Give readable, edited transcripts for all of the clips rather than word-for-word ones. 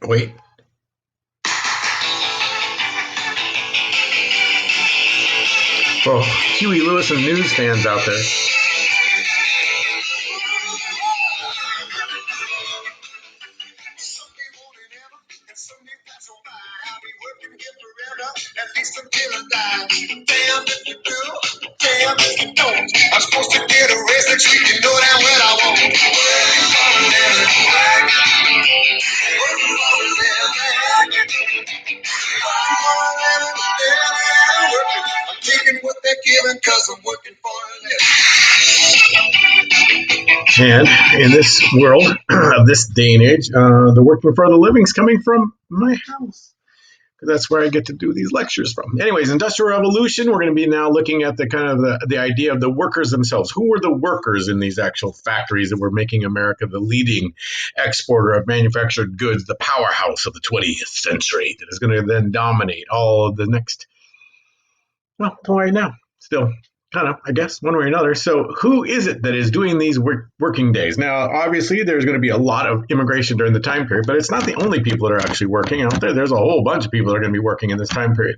Wait. Oh, Huey Lewis and news fans out there. I'm supposed to get a raise next week, you know that well I won't. Working for a living, working for a living, I'm taking what they're giving because I'm working for a living. And in this world of this day and age, the working for the living is coming from my house. That's where I get to do these lectures from. Anyways, Industrial Revolution, we're going to be now looking at the kind of the idea of the workers themselves. Who were the workers in these actual factories that were making America the leading exporter of manufactured goods, the powerhouse of the 20th century that is going to then dominate all of the next, well, right now, still kind of, I guess, one way or another. So who is it that is doing these working days? Now, obviously, there's going to be a lot of immigration during the time period, but it's not the only people that are actually working out there. There's a whole bunch of people that are going to be working in this time period.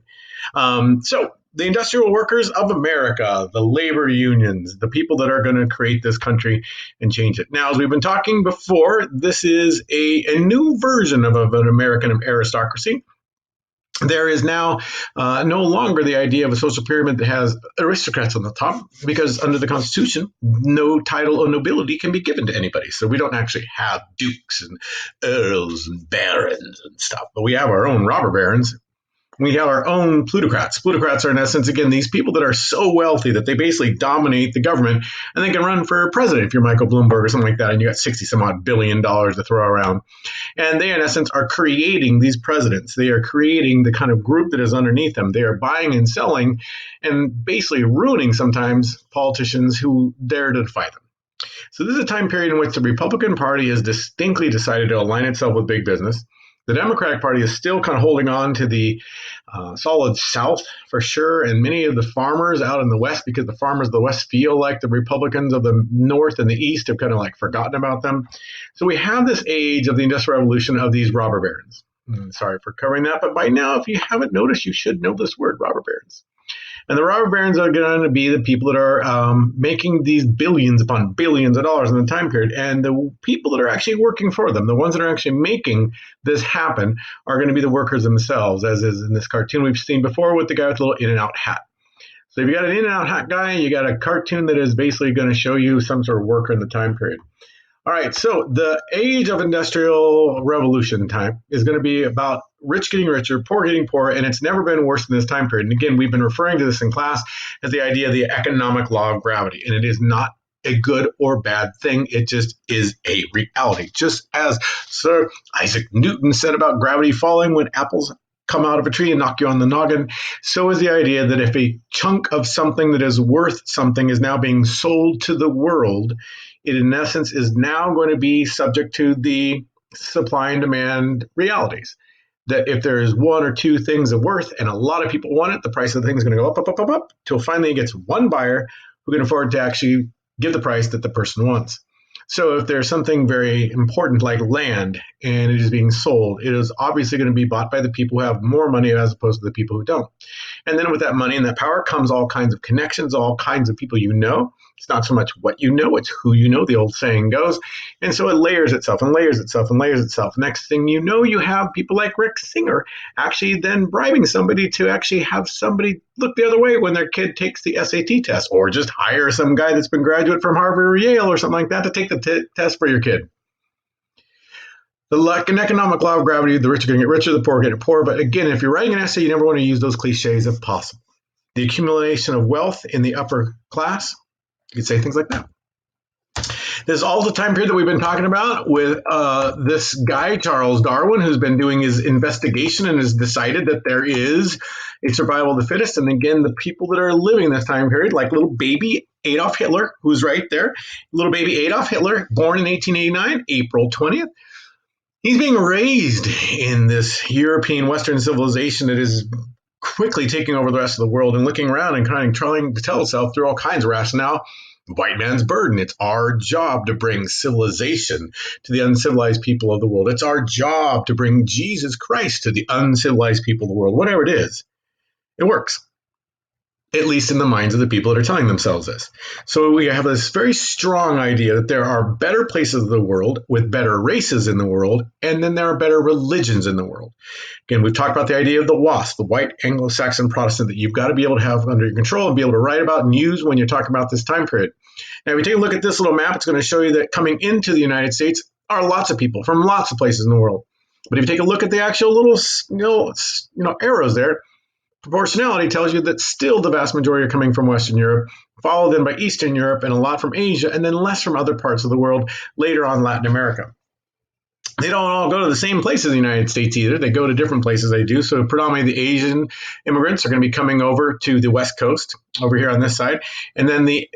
So the industrial workers of America, the labor unions, the people that are going to create this country and change it. Now, as we've been talking before, this is a new version of an American aristocracy. There is now no longer the idea of a social pyramid that has aristocrats on the top, because under the Constitution, no title of nobility can be given to anybody. So we don't actually have dukes and earls and barons and stuff, but we have our own robber barons. We have our own plutocrats. Plutocrats are, in essence, again, these people that are so wealthy that they basically dominate the government, and they can run for president if you're Michael Bloomberg or something like that, and you got 60 some odd billion dollars to throw around. And they, in essence, are creating these presidents. They are creating the kind of group that is underneath them. They are buying and selling and basically ruining sometimes politicians who dare to defy them. So this is a time period in which the Republican Party has distinctly decided to align itself with big business. The Democratic Party is still kind of holding on to the solid South for sure, and many of the farmers out in the West, because the farmers of the West feel like the Republicans of the North and the East have kind of like forgotten about them. So we have this age of the Industrial Revolution of these robber barons. Sorry for covering that, but by now, if you haven't noticed, you should know this word, robber barons. And the robber barons are going to be the people that are making these billions upon billions of dollars in the time period. And the people that are actually working for them, the ones that are actually making this happen, are going to be the workers themselves, as is in this cartoon we've seen before with the guy with the little In-N-Out hat. So if you got an In-N-Out hat guy, you got a cartoon that is basically going to show you some sort of worker in the time period. All right, so the age of industrial revolution time is going to be about rich getting richer, poor getting poorer, and it's never been worse than this time period. And again, we've been referring to this in class as the idea of the economic law of gravity, and it is not a good or bad thing. It just is a reality. Just as Sir Isaac Newton said about gravity falling when apples come out of a tree and knock you on the noggin, so is the idea that if a chunk of something that is worth something is now being sold to the world, it in essence is now going to be subject to the supply and demand realities. That if there is one or two things of worth and a lot of people want it, the price of the thing is going to go up, up, up, up, up, till finally it gets one buyer who can afford to actually give the price that the person wants. So if there's something very important like land and it is being sold, it is obviously going to be bought by the people who have more money as opposed to the people who don't. And then with that money and that power comes all kinds of connections, all kinds of people you know. It's not so much what you know, it's who you know, the old saying goes. And so it layers itself and layers itself and layers itself. Next thing you know, you have people like Rick Singer actually then bribing somebody to actually have somebody look the other way when their kid takes the SAT test, or just hire some guy that's been graduate from Harvard or Yale or something like that to take the test for your kid. An economic law of gravity, the rich are going to get richer, the poor are going to get poorer. But again, if you're writing an essay, you never want to use those cliches if possible. The accumulation of wealth in the upper class, you could say things like that. This is all the time period that we've been talking about with this guy, Charles Darwin, who's been doing his investigation and has decided that there is a survival of the fittest. And again, the people that are living this time period, like little baby Adolf Hitler, who's right there, little baby Adolf Hitler, born in 1889, April 20th. He's being raised in this European Western civilization that is quickly taking over the rest of the world and looking around and kind of trying to tell itself through all kinds of rationale white man's burden. It's our job to bring civilization to the uncivilized people of the world. It's our job to bring Jesus Christ to the uncivilized people of the world. Whatever it is, it works, at least in the minds of the people that are telling themselves this. So we have this very strong idea that there are better places of the world with better races in the world, and then there are better religions in the world. Again, we've talked about the idea of the WASP, the white Anglo-Saxon Protestant, that you've got to be able to have under your control and be able to write about and use when you're talking about this time period. Now, if you take a look at this little map, it's going to show you that coming into the United States are lots of people from lots of places in the world. But if you take a look at the actual little arrows there, proportionality tells you that still the vast majority are coming from Western Europe, followed then by Eastern Europe and a lot from Asia, and then less from other parts of the world, later on Latin America. They don't all go to the same places in the United States either. They go to different places they do. So predominantly the Asian immigrants are going to be coming over to the West Coast over here on this side. And then the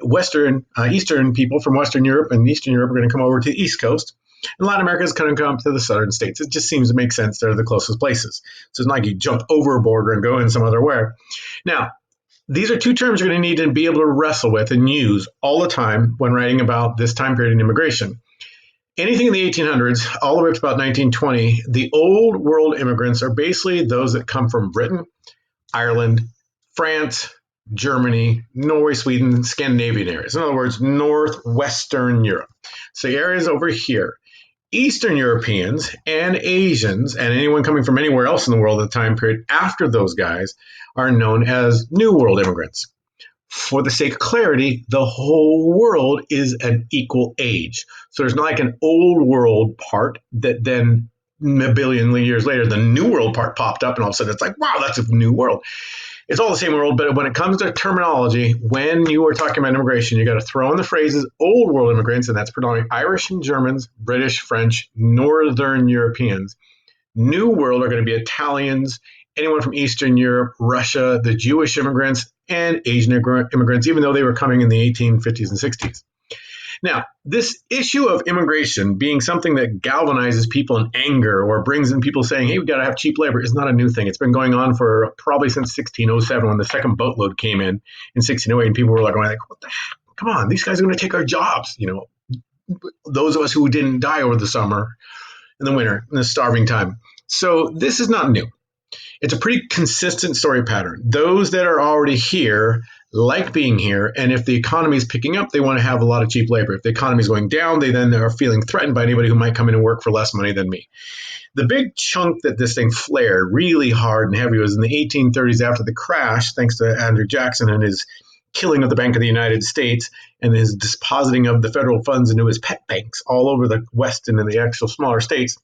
Eastern people from Western Europe and Eastern Europe are going to come over to the East Coast. And Latin America is going to come to the southern states. It just seems to make sense. They're the closest places. So it's not like you jump over a border and go in some other where. Now, these are two terms you're going to need to be able to wrestle with and use all the time when writing about this time period in immigration. Anything in the 1800s, all the way up to about 1920, the old world immigrants are basically those that come from Britain, Ireland, France, Germany, Norway, Sweden, Scandinavian areas. In other words, northwestern Europe. So areas over here. Eastern Europeans and Asians and anyone coming from anywhere else in the world at the time period after those guys are known as New World immigrants. For the sake of clarity, the whole world is an equal age. So there's not like an old world part that then a billion years later, the New World part popped up and all of a sudden it's like, wow, that's a new world. It's all the same world, but when it comes to terminology, when you are talking about immigration, you got to throw in the phrases old world immigrants, and that's predominantly Irish and Germans, British, French, Northern Europeans. New world are going to be Italians, anyone from Eastern Europe, Russia, the Jewish immigrants, and Asian immigrants, even though they were coming in the 1850s and 60s. Now, this issue of immigration being something that galvanizes people in anger or brings in people saying, hey, we've got to have cheap labor is not a new thing. It's been going on for probably since 1607 when the second boatload came in 1608, and people were like, what the heck? Come on, these guys are going to take our jobs. Those of us who didn't die over the summer, in the winter, in the starving time. So this is not new. It's a pretty consistent story pattern. Those that are already here like being here, and if the economy is picking up, they want to have a lot of cheap labor. If the economy is going down, they then are feeling threatened by anybody who might come in and work for less money than me. The big chunk that this thing flared really hard and heavy was in the 1830s after the crash, thanks to Andrew Jackson and his killing of the Bank of the United States and his depositing of the federal funds into his pet banks all over the West and in the actual smaller states.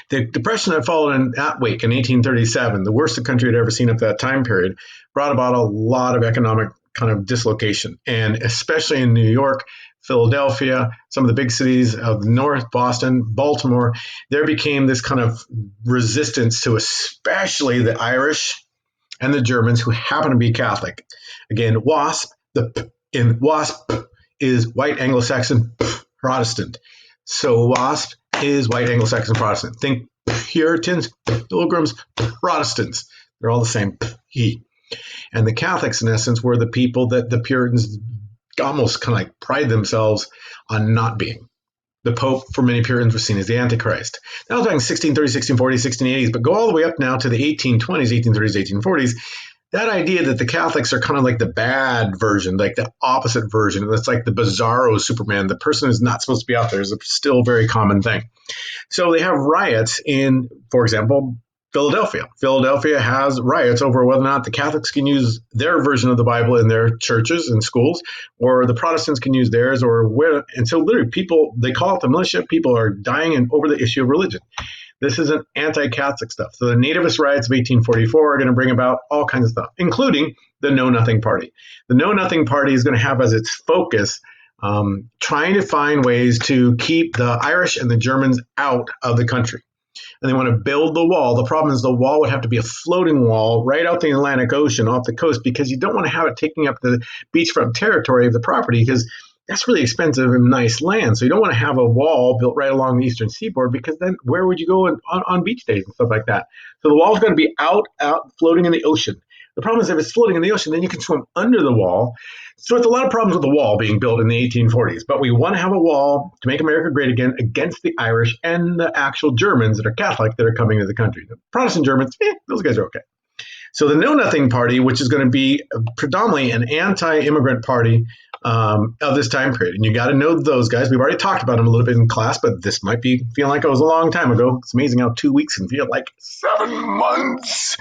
The depression that followed in that wake in 1837, the worst the country had ever seen up that time period, brought about a lot of economic kind of dislocation. And especially in New York, Philadelphia, some of the big cities of North, Boston, Baltimore, there became this kind of resistance to especially the Irish and the Germans who happen to be Catholic. Again, WASP, the P in WASP is white Anglo-Saxon Protestant. So WASP is white Anglo-Saxon Protestant. Think Puritans, Pilgrims, Protestants. They're all the same P. And the Catholics, in essence, were the people that the Puritans almost kind of like pride themselves on not being. The Pope, for many Puritans, was seen as the Antichrist. That was back in 1630s, 1640s, 1680s, but go all the way up now to the 1820s, 1830s, 1840s. That idea that the Catholics are kind of like the bad version, like the opposite version. It's like the bizarro Superman. The person who's not supposed to be out there is still a very common thing. So they have riots in, for example, Philadelphia. Philadelphia has riots over whether or not the Catholics can use their version of the Bible in their churches and schools, or the Protestants can use theirs, or where. And so literally people, they call it the militia. People are dying over the issue of religion. This isn't anti-Catholic stuff. So the nativist riots of 1844 are going to bring about all kinds of stuff, including the KnowNothing Party. The KnowNothing Party is going to have as its focus trying to find ways to keep the Irish and the Germans out of the country. And they want to build the wall. The problem is the wall would have to be a floating wall right out the Atlantic Ocean off the coast, because you don't want to have it taking up the beachfront territory of the property, because that's really expensive and nice land. So you don't want to have a wall built right along the eastern seaboard, because then where would you go on beach days and stuff like that? So the wall's going to be out floating in the ocean. The problem is if it's floating in the ocean, then you can swim under the wall. So it's a lot of problems with the wall being built in the 1840s. But we want to have a wall to make America great again against the Irish and the actual Germans that are Catholic that are coming to the country. The Protestant Germans, those guys are okay. So the KnowNothing Party, which is going to be predominantly an anti-immigrant party of this time period. And you got to know those guys. We've already talked about them a little bit in class, but this might be feeling like it was a long time ago. It's amazing how 2 weeks can feel like 7 months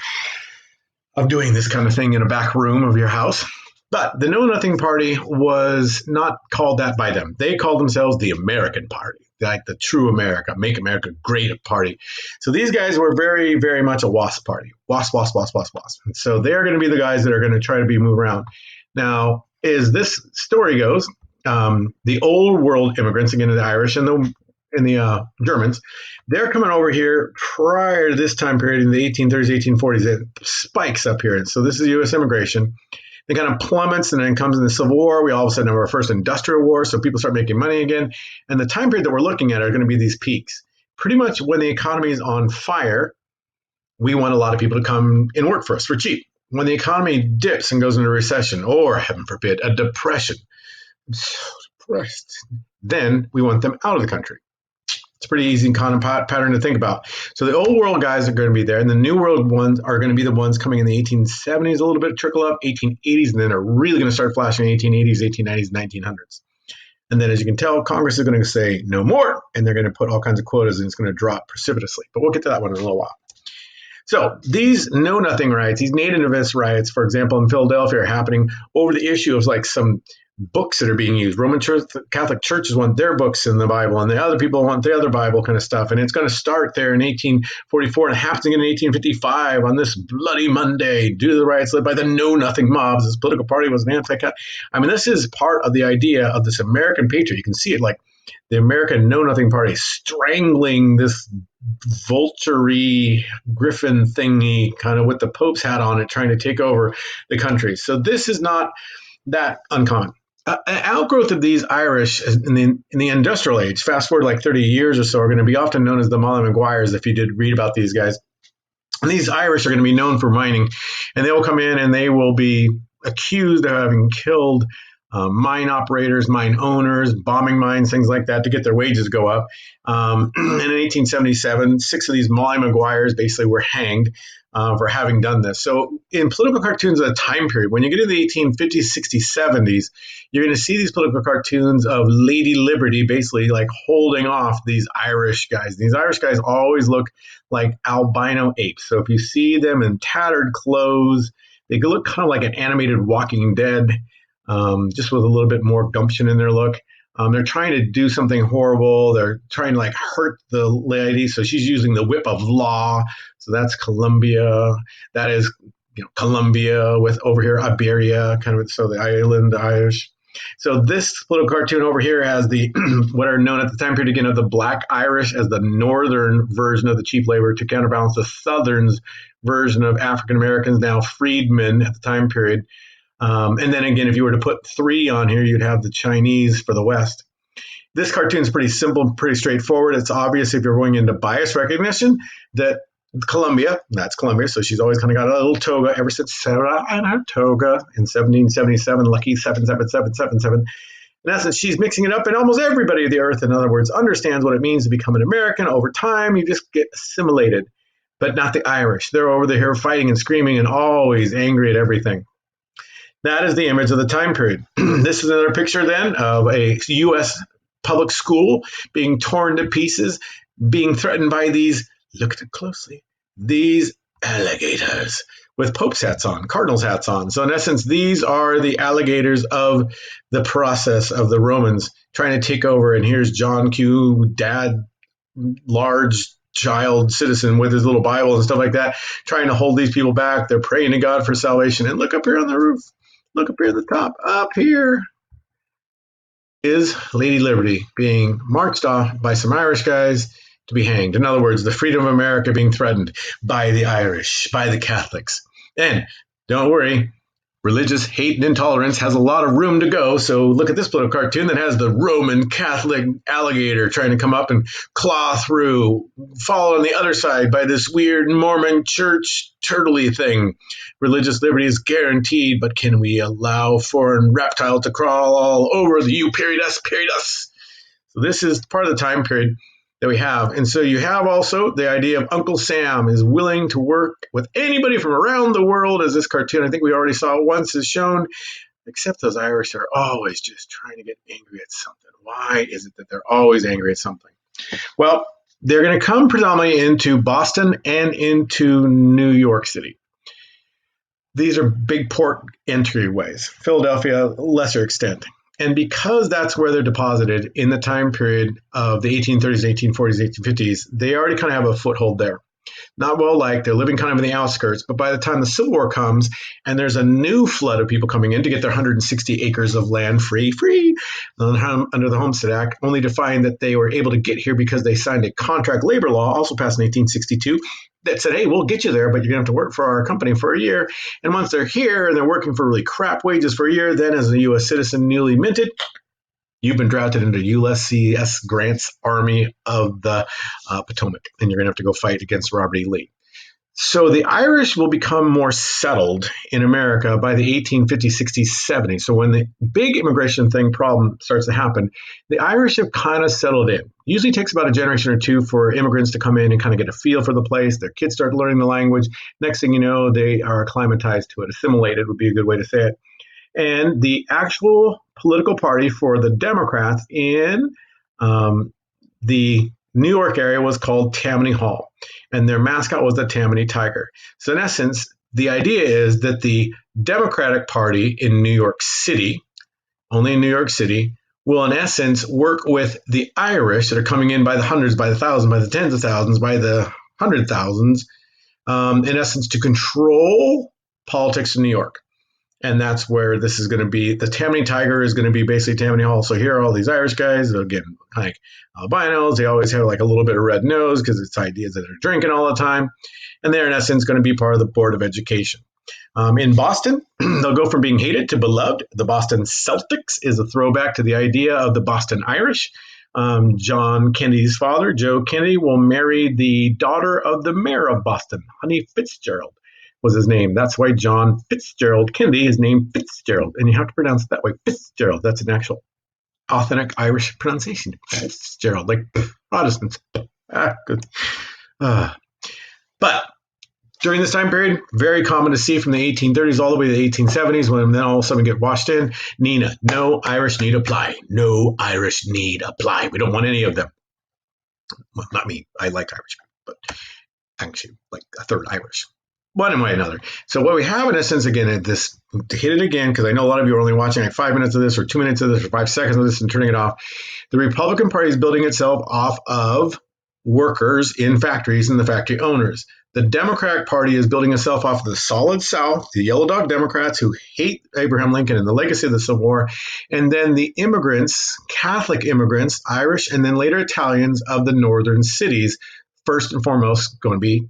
of doing this kind of thing in a back room of your house. But the KnowNothing Party was not called that by them. They called themselves the American Party, like the true America, make America great party. So these guys were very, very much a WASP party. WASP, WASP, WASP, WASP, WASP. And so they're going to be the guys that are going to try to be moved around. Now, as this story goes, the old world immigrants, again, the Irish and the Germans, they're coming over here prior to this time period in the 1830s, 1840s. It spikes up here. And so this is U.S. immigration. It kind of plummets and then comes in the Civil War. We all of a sudden have our first industrial war, so people start making money again. And the time period that we're looking at are going to be these peaks. Pretty much when the economy is on fire, we want a lot of people to come and work for us for cheap. When the economy dips and goes into a recession, or heaven forbid, a depression, I'm so depressed, then we want them out of the country. It's a pretty easy kind of pattern to think about. So the old world guys are going to be there, and the new world ones are going to be the ones coming in the 1870s, a little bit trickle up, 1880s, and then are really going to start flashing in 1880s, 1890s, 1900s. And then, as you can tell, Congress is going to say no more, and they're going to put all kinds of quotas, and it's going to drop precipitously. But we'll get to that one in a little while. So these know-nothing riots, these nativist riots, for example, in Philadelphia, are happening over the issue of like some books that are being used. Roman Church, Catholic churches want their books in the Bible, and the other people want the other Bible kind of stuff. And it's going to start there in 1844 and it happens again in 1855 on this bloody Monday due to the riots led by the know-nothing mobs. This political party was an anti-Catholic. I mean, this is part of the idea of this American patriot. You can see it like the American know-nothing party strangling this vulture-y griffin thingy kind of with the Pope's hat on it, trying to take over the country. So this is not that uncommon. An outgrowth of these Irish in the industrial age, fast forward like 30 years or so, are going to be often known as the Maguires, if you did read about these guys. And these Irish are going to be known for mining, and they will come in and they will be accused of having killed mine operators, mine owners, bombing mines, things like that to get their wages go up. And in 1877, 6 of these Maguires basically were hanged for having done this. So in political cartoons of the time period, when you get into the 1850s, 60s, 70s, you're going to see these political cartoons of Lady Liberty basically like holding off these Irish guys. These Irish guys always look like albino apes. So if you see them in tattered clothes, they look kind of like an animated Walking Dead, just with a little bit more gumption in their look. They're trying to do something horrible. They're trying to like hurt the lady. So she's using the whip of law. So that's Colombia. That is, Colombia with over here, Iberia, kind of, so the island, the Irish. So this little cartoon over here has the, what are known at the time period again of the Black Irish as the northern version of the cheap labor to counterbalance the southern's version of African Americans, now freedmen at the time period. And then again, if you were to put 3 on here, you'd have the Chinese for the West. This cartoon is pretty simple, pretty straightforward. It's obvious if you're going into bias recognition that Colombia, that's Colombia, so she's always kind of got a little toga ever since Sarah and her toga in 1777, lucky 77777. In essence, she's mixing it up, and almost everybody of the earth, in other words, understands what it means to become an American. Over time, you just get assimilated, but not the Irish. They're over there fighting and screaming and always angry at everything. That is the image of the time period. This is another picture then of a U.S. public school being torn to pieces, being threatened by these, look at it closely, these alligators with Pope's hats on, Cardinals hats on. So in essence, these are the alligators of the process of the Romans trying to take over. And here's John Q, dad, large child citizen with his little Bible and stuff like that, trying to hold these people back. They're praying to God for salvation. And look up here on the roof. Look up here at the top. Up here is Lady Liberty being marched off by some Irish guys to be hanged. In other words, the freedom of America being threatened by the Irish, by the Catholics. And don't worry, Religious hate and intolerance has a lot of room to go. So look at this little cartoon that has the Roman Catholic alligator trying to come up and claw through, fall on the other side by this weird Mormon church turtley thing. Religious liberty is guaranteed, but can we allow foreign reptile to crawl all over the U period S period us? So this is part of the time period that we have. And so you have also the idea of Uncle Sam is willing to work with anybody from around the world, as this cartoon I think we already saw once is shown, except those Irish are always just trying to get angry at something. Why is it that they're always angry at something? Well, they're going to come predominantly into Boston and into New York City. These are big port entryways. Philadelphia, lesser extent. And because that's where they're deposited in the time period of the 1830s, 1840s, 1850s, they already kind of have a foothold there. Not well liked. They're living kind of in the outskirts. But by the time the Civil War comes and there's a new flood of people coming in to get their 160 acres of land free under the Homestead Act, only to find that they were able to get here because they signed a contract labor law, also passed in 1862, that said, hey, we'll get you there, but you're going to have to work for our company for a year. And once they're here and they're working for really crap wages for a year, then as a U.S. citizen newly minted, you've been drafted into USCS Grant's Army of the Potomac, and you're going to have to go fight against Robert E. Lee. So the Irish will become more settled in America by the 1850s, 60s, 70s. So when the big immigration problem starts to happen, the Irish have kind of settled in. Usually takes about a generation or two for immigrants to come in and kind of get a feel for the place. Their kids start learning the language. Next thing you know, they are acclimatized to it. Assimilated would be a good way to say it. And the actual political party for the Democrats in the New York area was called TammanyHall, and their mascot was the Tammany Tiger. So in essence, the idea is that the Democratic Party in New York City, only in New York City, will in essence work with the Irish that are coming in by the hundreds, by the thousands, by the tens of thousands, by the hundred thousands, in essence, to control politics in New York. And that's where this is going to be. The Tammany Tiger is going to be basically TammanyHall. So here are all these Irish guys, again, like albinos. They always have like a little bit of red nose because it's ideas that they're drinking all the time. And they're in essence going to be part of the Board of Education. In Boston, they'll go from being hated to beloved. The Boston Celtics is a throwback to the idea of the Boston Irish. John Kennedy's father, Joe Kennedy, will marry the daughter of the mayor of Boston, Honey Fitzgerald. Was his name. That's why John Fitzgerald Kennedy is named Fitzgerald. And you have to pronounce it that way, Fitzgerald. That's an actual authentic Irish pronunciation. Fitzgerald, like Protestants. Good. But during this time period, very common to see from the 1830s all the way to the 1870s, when then all of a sudden we get washed in. Nina, no Irish need apply. No Irish need apply. We don't want any of them. Well, not me. I like Irish people, but actually like a third Irish. One way or another. So what we have in essence, again, at this, to hit it again, because I know a lot of you are only watching like 5 minutes of this or 2 minutes of this or 5 seconds of this and turning it off. The Republican Party is building itself off of workers in factories and the factory owners. The Democratic Party is building itself off of the solid South, the yellow dog Democrats who hate Abraham Lincoln and the legacy of the Civil War, and then the immigrants, Catholic immigrants, Irish, and then later Italians of the northern cities, first and foremost going to be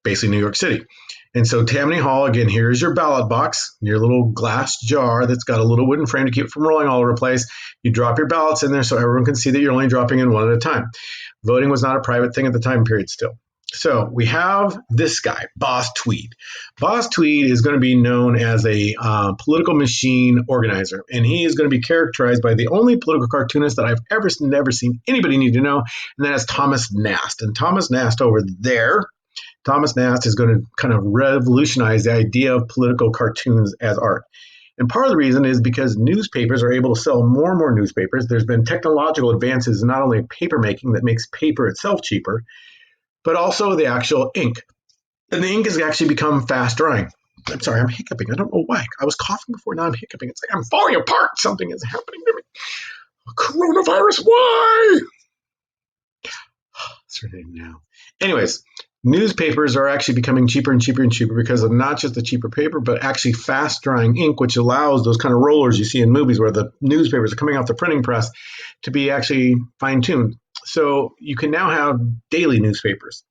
basically New York City. And so TammanyHall, again, here's your ballot box, your little glass jar that's got a little wooden frame to keep it from rolling all over the place. You drop your ballots in there so everyone can see that you're only dropping in one at a time. Voting was not a private thing at the time period still. So we have this guy, Boss Tweed. Boss Tweed is going to be known as a political machine organizer, and he is going to be characterized by the only political cartoonist that I've never seen anybody need to know, and that is Thomas Nast. And Thomas Nast over there, Thomas Nast is going to kind of revolutionize the idea of political cartoons as art. And part of the reason is because newspapers are able to sell more and more newspapers. There's been technological advances in not only paper making that makes paper itself cheaper, but also the actual ink. And the ink has actually become fast drying. I'm sorry, I'm hiccuping. I don't know why. I was coughing before, now I'm hiccuping. It's like I'm falling apart. Something is happening to me. Coronavirus, why? What's her name now? Anyways, newspapers are actually becoming cheaper and cheaper and cheaper because of not just the cheaper paper, but actually fast drying ink, which allows those kind of rollers you see in movies where the newspapers are coming off the printing press to be actually fine tuned. So you can now have daily newspapers.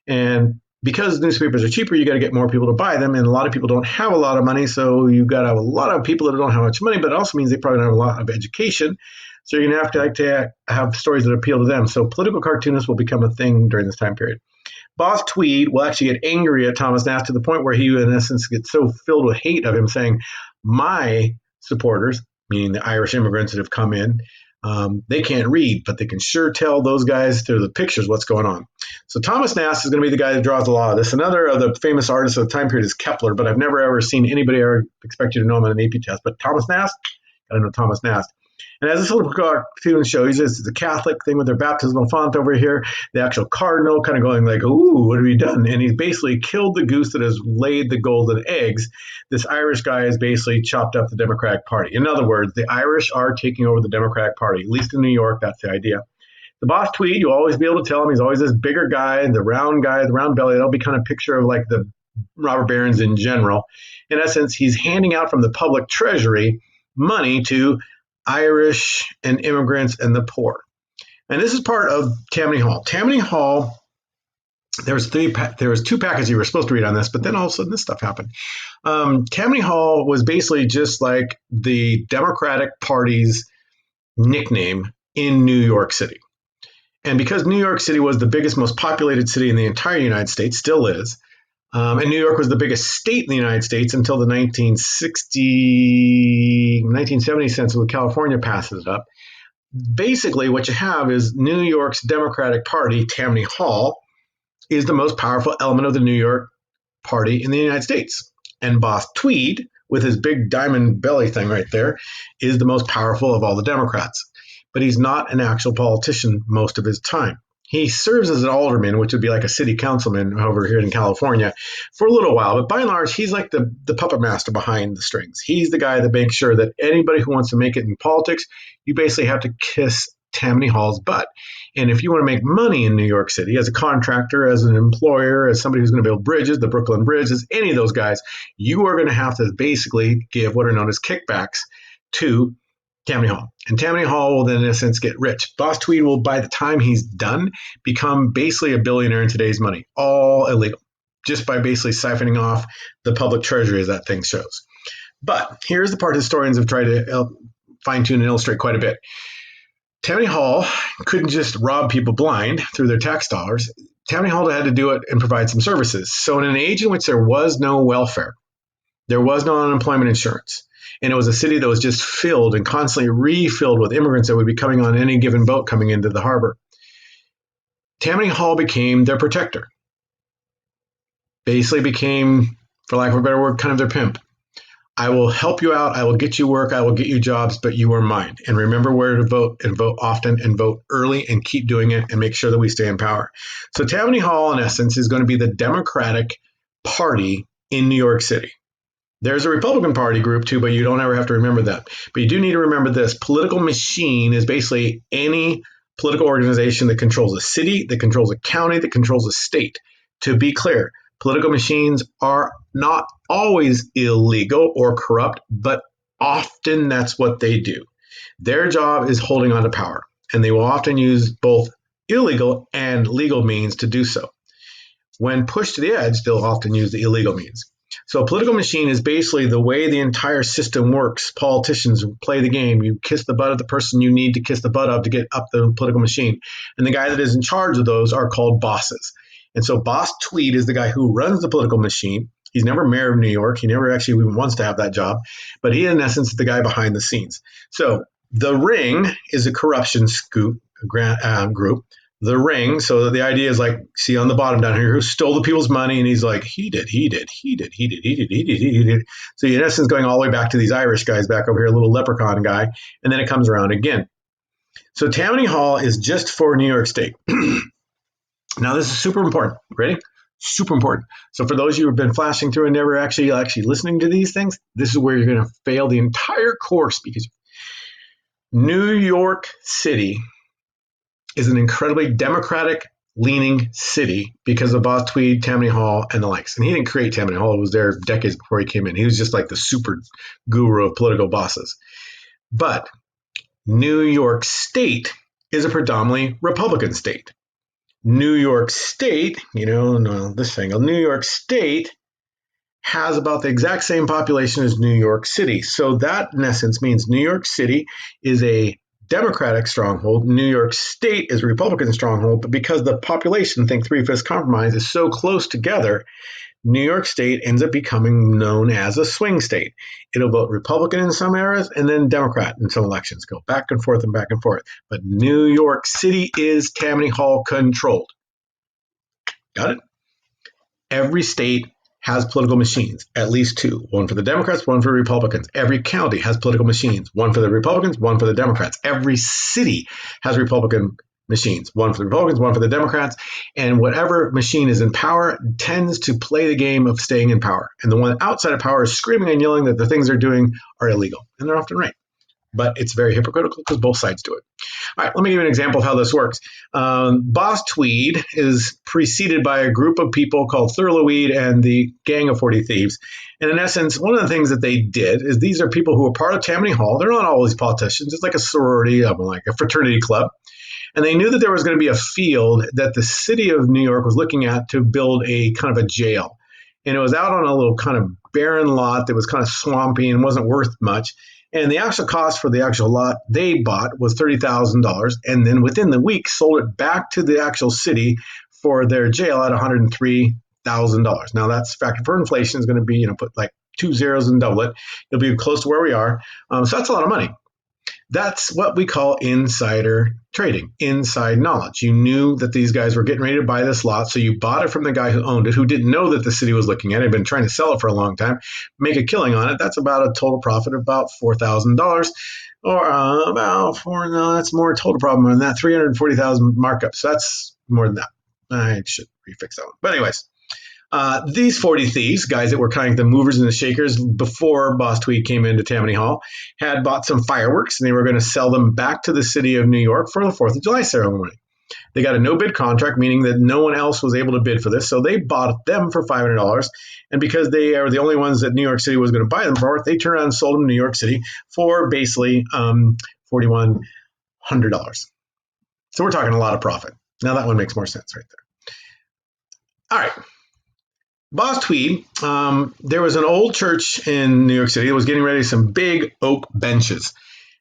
And because newspapers are cheaper, you got to get more people to buy them, and a lot of people don't have a lot of money, so you got to have a lot of people that don't have much money, but it also means they probably don't have a lot of education. So you're going to have to have stories that appeal to them. So political cartoonists will become a thing during this time period. Boss Tweed will actually get angry at Thomas Nast to the point where he, in essence, gets so filled with hate of him, saying, "My supporters," meaning the Irish immigrants that have come in, they can't read, but they can sure tell those guys through the pictures what's going on. So Thomas Nast is going to be the guy that draws a lot of this. Another of the famous artists of the time period is Kepler, but I've never ever seen anybody ever expect you to know him on an AP test. But Thomas Nast, gotta know Thomas Nast. And as this little cartoon shows, it's the Catholic thing with their baptismal font over here, the actual cardinal kind of going like, "Ooh, what have you done?" And he's basically killed the goose that has laid the golden eggs. This Irish guy has basically chopped up the Democratic Party. In other words, the Irish are taking over the Democratic Party, at least in New York. That's the idea. The boss Tweed, you'll always be able to tell him he's always this bigger guy, the round belly. That'll be kind of a picture of like the robber barons in general. In essence, he's handing out from the public treasury money to Irish and immigrants and the poor. And this is part of TammanyHall. TammanyHall, there was two packages you were supposed to read on this, but then all of a sudden this stuff happened. TammanyHall was basically just like the Democratic Party's nickname in New York City. And because New York City was the biggest, most populated city in the entire United States, still is, and New York was the biggest state in the United States until the 1970 census when California passes it up. Basically, what you have is New York's Democratic Party, TammanyHall, is the most powerful element of the New York Party in the United States. And Boss Tweed, with his big diamond belly thing right there, is the most powerful of all the Democrats. But he's not an actual politician most of his time. He serves as an alderman, which would be like a city councilman over here in California, for a little while. But by and large, he's like the puppet master behind the strings. He's the guy that makes sure that anybody who wants to make it in politics, you basically have to kiss TammanyHall's butt. And if you want to make money in New York City as a contractor, as an employer, as somebody who's going to build bridges, the Brooklyn Bridge, as any of those guys, you are going to have to basically give what are known as kickbacks to TammanyHall. And TammanyHall will then, in a sense, get rich. Boss Tweed will, by the time he's done, become basically a billionaire in today's money. All illegal, just by basically siphoning off the public treasury, as that thing shows. But here's the part historians have tried to fine-tune and illustrate quite a bit. TammanyHall couldn't just rob people blind through their tax dollars. TammanyHall had to do it and provide some services. So in an age in which there was no welfare, there was no unemployment insurance, and it was a city that was just filled and constantly refilled with immigrants that would be coming on any given boat coming into the harbor, TammanyHall became their protector. Basically became, for lack of a better word, kind of their pimp. I will help you out. I will get you work. I will get you jobs, but you are mine. And remember where to vote, and vote often, and vote early, and keep doing it, and make sure that we stay in power. So TammanyHall, in essence, is going to be the Democratic Party in New York City. There's a Republican Party group too, but you don't ever have to remember that. But you do need to remember this. Political machine is basically any political organization that controls a city, that controls a county, that controls a state. To be clear, political machines are not always illegal or corrupt, but often that's what they do. Their job is holding on to power, and they will often use both illegal and legal means to do so. When pushed to the edge, they'll often use the illegal means. So a political machine is basically the way the entire system works. Politicians play the game. You kiss the butt of the person you need to kiss the butt of to get up the political machine. And the guy that is in charge of those are called bosses. And so Boss Tweed is the guy who runs the political machine. He's never mayor of New York. He never actually even wants to have that job. But he, in essence, is the guy behind the scenes. So the Ring is a corruption group. The Ring, so the idea is like, see on the bottom down here, who stole the people's money, and he's like, he did. So in essence, going all the way back to these Irish guys back over here, a little leprechaun guy, and then it comes around again. So TammanyHall is just for New York State. Now this is super important. Ready? Super important. So for those of you who have been flashing through and never actually listening to these things, this is where you're going to fail the entire course, because New York City is an incredibly Democratic-leaning city because of Boss Tweed, TammanyHall, and the likes. And he didn't create TammanyHall. It was there decades before he came in. He was just like the super guru of political bosses. But New York State is a predominantly Republican state. New York State, no, this angle, New York State has about the exact same population as New York City. So that, in essence, means New York City is a Democratic stronghold. New York State is a Republican stronghold. But because the population, think three-fifths compromise, is so close together, New York State ends up becoming known as a swing state. It'll vote Republican in some areas and then Democrat in some elections. Go back and forth and back and forth. But New York City is TammanyHall controlled. Got it? Every state has political machines, at least two. One for the Democrats, one for the Republicans. Every county has political machines, one for the Republicans, one for the Democrats. Every city has Republican machines, one for the Republicans, one for the Democrats. And whatever machine is in power tends to play the game of staying in power. And the one outside of power is screaming and yelling that the things they're doing are illegal. And they're often right. But it's very hypocritical because both sides do it. All right, let me give you an example of how this works. Boss Tweed is preceded by a group of people called Thurloweed and the Gang of 40 Thieves. And in essence, one of the things that they did is these are people who are part of TammanyHall. They're not always politicians. It's like a sorority, like a fraternity club. And they knew that there was going to be a field that the city of New York was looking at to build a kind of a jail. And it was out on a little kind of barren lot that was kind of swampy and wasn't worth much. And the actual cost for the actual lot they bought was $30,000. And then within the week, sold it back to the actual city for their jail at $103,000. Now, that's factored for inflation is going to be, put like 2 zeros and double it. It'll be close to where we are. So that's a lot of money. That's what we call insider trading, inside knowledge. You knew that these guys were getting ready to buy this lot, so you bought it from the guy who owned it, who didn't know that the city was looking at it, had been trying to sell it for a long time, make a killing on it. That's about a total profit of about $4,000, or no, that's more total problem than that, 340,000 markup. So that's more than that. I should refix that one. But anyways, these 40 thieves, guys that were kind of the movers and the shakers before Boss Tweed came into TammanyHall, had bought some fireworks and they were going to sell them back to the city of New York for the 4th of July ceremony. They got a no-bid contract, meaning that no one else was able to bid for this, so they bought them for $500. And because they are the only ones that New York City was going to buy them for, they turned around and sold them to New York City for basically $4,100. So we're talking a lot of profit. Now that one makes more sense right there. All right. Boss Tweed, there was an old church in New York City that was getting ready some big oak benches.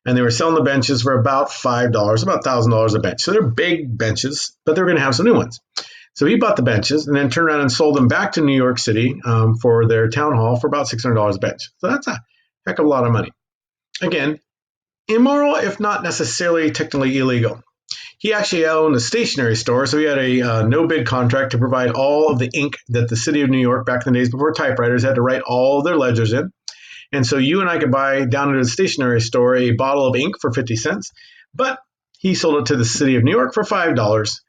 And they were selling the benches for about $5, about $1,000 a bench. So they're big benches, but they're going to have some new ones. So he bought the benches and then turned around and sold them back to New York City for their town hall for about $600 a bench. So that's a heck of a lot of money. Again, immoral, if not necessarily technically illegal. He actually owned a stationery store, so he had a no-bid contract to provide all of the ink that the city of New York, back in the days before typewriters, had to write all their ledgers in. And so you and I could buy down at a stationery store a bottle of ink for 50 cents, but he sold it to the city of New York for $5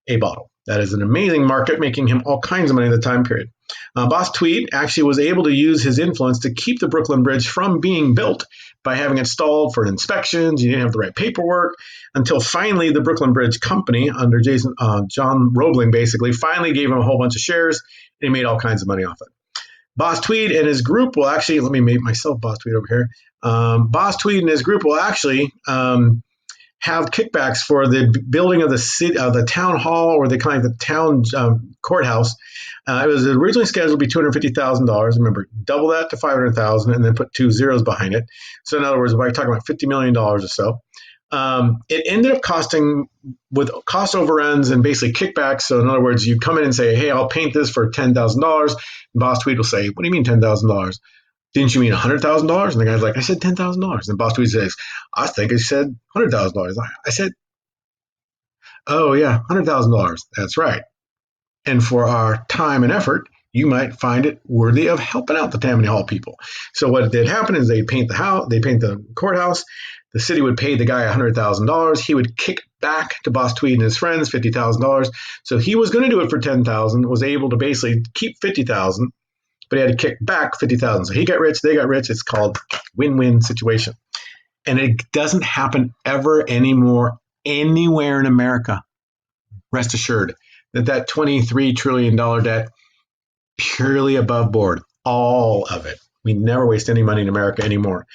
a bottle. That is an amazing market, making him all kinds of money in the time period. Boss Tweed actually was able to use his influence to keep the Brooklyn Bridge from being built by having it stalled for inspections. You didn't have the right paperwork until finally the Brooklyn Bridge Company under John Roebling basically finally gave him a whole bunch of shares and he made all kinds of money off it. Boss Tweed and his group will actually, let me make myself Boss Tweed over here. Boss Tweed and his group will actually have kickbacks for the building of the city, the town hall, or the kind of the town courthouse. It was originally scheduled to be $250,000. Remember, double that to $500,000, and then put 2 zeros behind it. So in other words, we're talking about $50 million or so. It ended up costing, with cost overruns and basically kickbacks. So in other words, you come in and say, "Hey, I'll paint this for $10,000." And Boss Tweed will say, "What do you mean $10,000? Didn't you mean $100,000?" And the guy's like, "I said $10,000." And Boss Tweed says, "I think I said $100,000." I said, "Oh yeah, $100,000. That's right. And for our time and effort, you might find it worthy of helping out the TammanyHall people." So what did happen is they paint the house, they paint the courthouse. The city would pay the guy $100,000. He would kick back to Boss Tweed and his friends $50,000. So he was going to do it for $10,000. Was able to basically keep $50,000, but he had to kick back $50,000. So he got rich, they got rich. It's called win-win situation, and it doesn't happen ever anymore anywhere in America. Rest assured that $23 trillion debt, purely above board, all of it. We never waste any money in America anymore.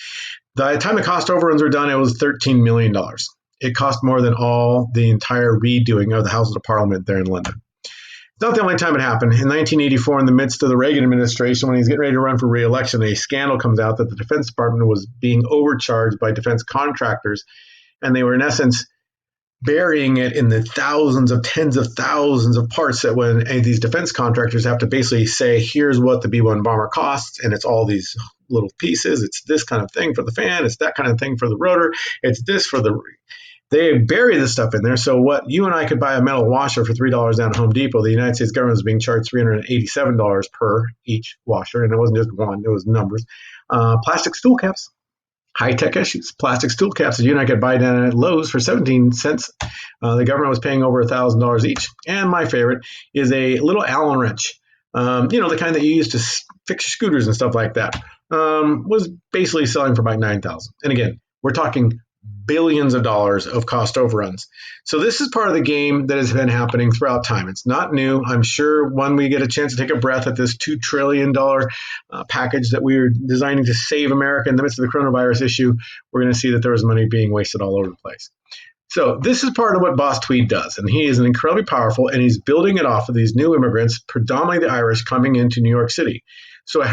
By the time the cost overruns were done, it was $13 million. It cost more than all the entire redoing of the Houses of Parliament there in London. It's not the only time it happened. In 1984, in the midst of the Reagan administration, when he's getting ready to run for re-election, a scandal comes out that the Defense Department was being overcharged by defense contractors, and they were, in essence, burying it in the thousands of tens of thousands of parts that when these defense contractors have to basically say, here's what the B-1 bomber costs, and it's all these little pieces. It's this kind of thing for the fan. It's that kind of thing for the rotor. It's this for the... They bury this stuff in there. So what you and I could buy a metal washer for $3 down at Home Depot, the United States government was being charged $387 per each washer, and it wasn't just one, it was numbers. Plastic stool caps, high-tech issues. Plastic stool caps that you and I could buy down at Lowe's for 17 cents. The government was paying over $1,000 each. And my favorite is a little Allen wrench, the kind that you use to fix scooters and stuff like that, was basically selling for about $9,000. And again, we're talking billions of dollars of cost overruns. So this is part of the game that has been happening throughout time. It's not new. I'm sure when we get a chance to take a breath at this $2 trillion package that we're designing to save America in the midst of the coronavirus issue, we're going to see that there was money being wasted all over the place. So this is part of what Boss Tweed does, and he is incredibly powerful, and he's building it off of these new immigrants, predominantly the Irish, coming into New York City. So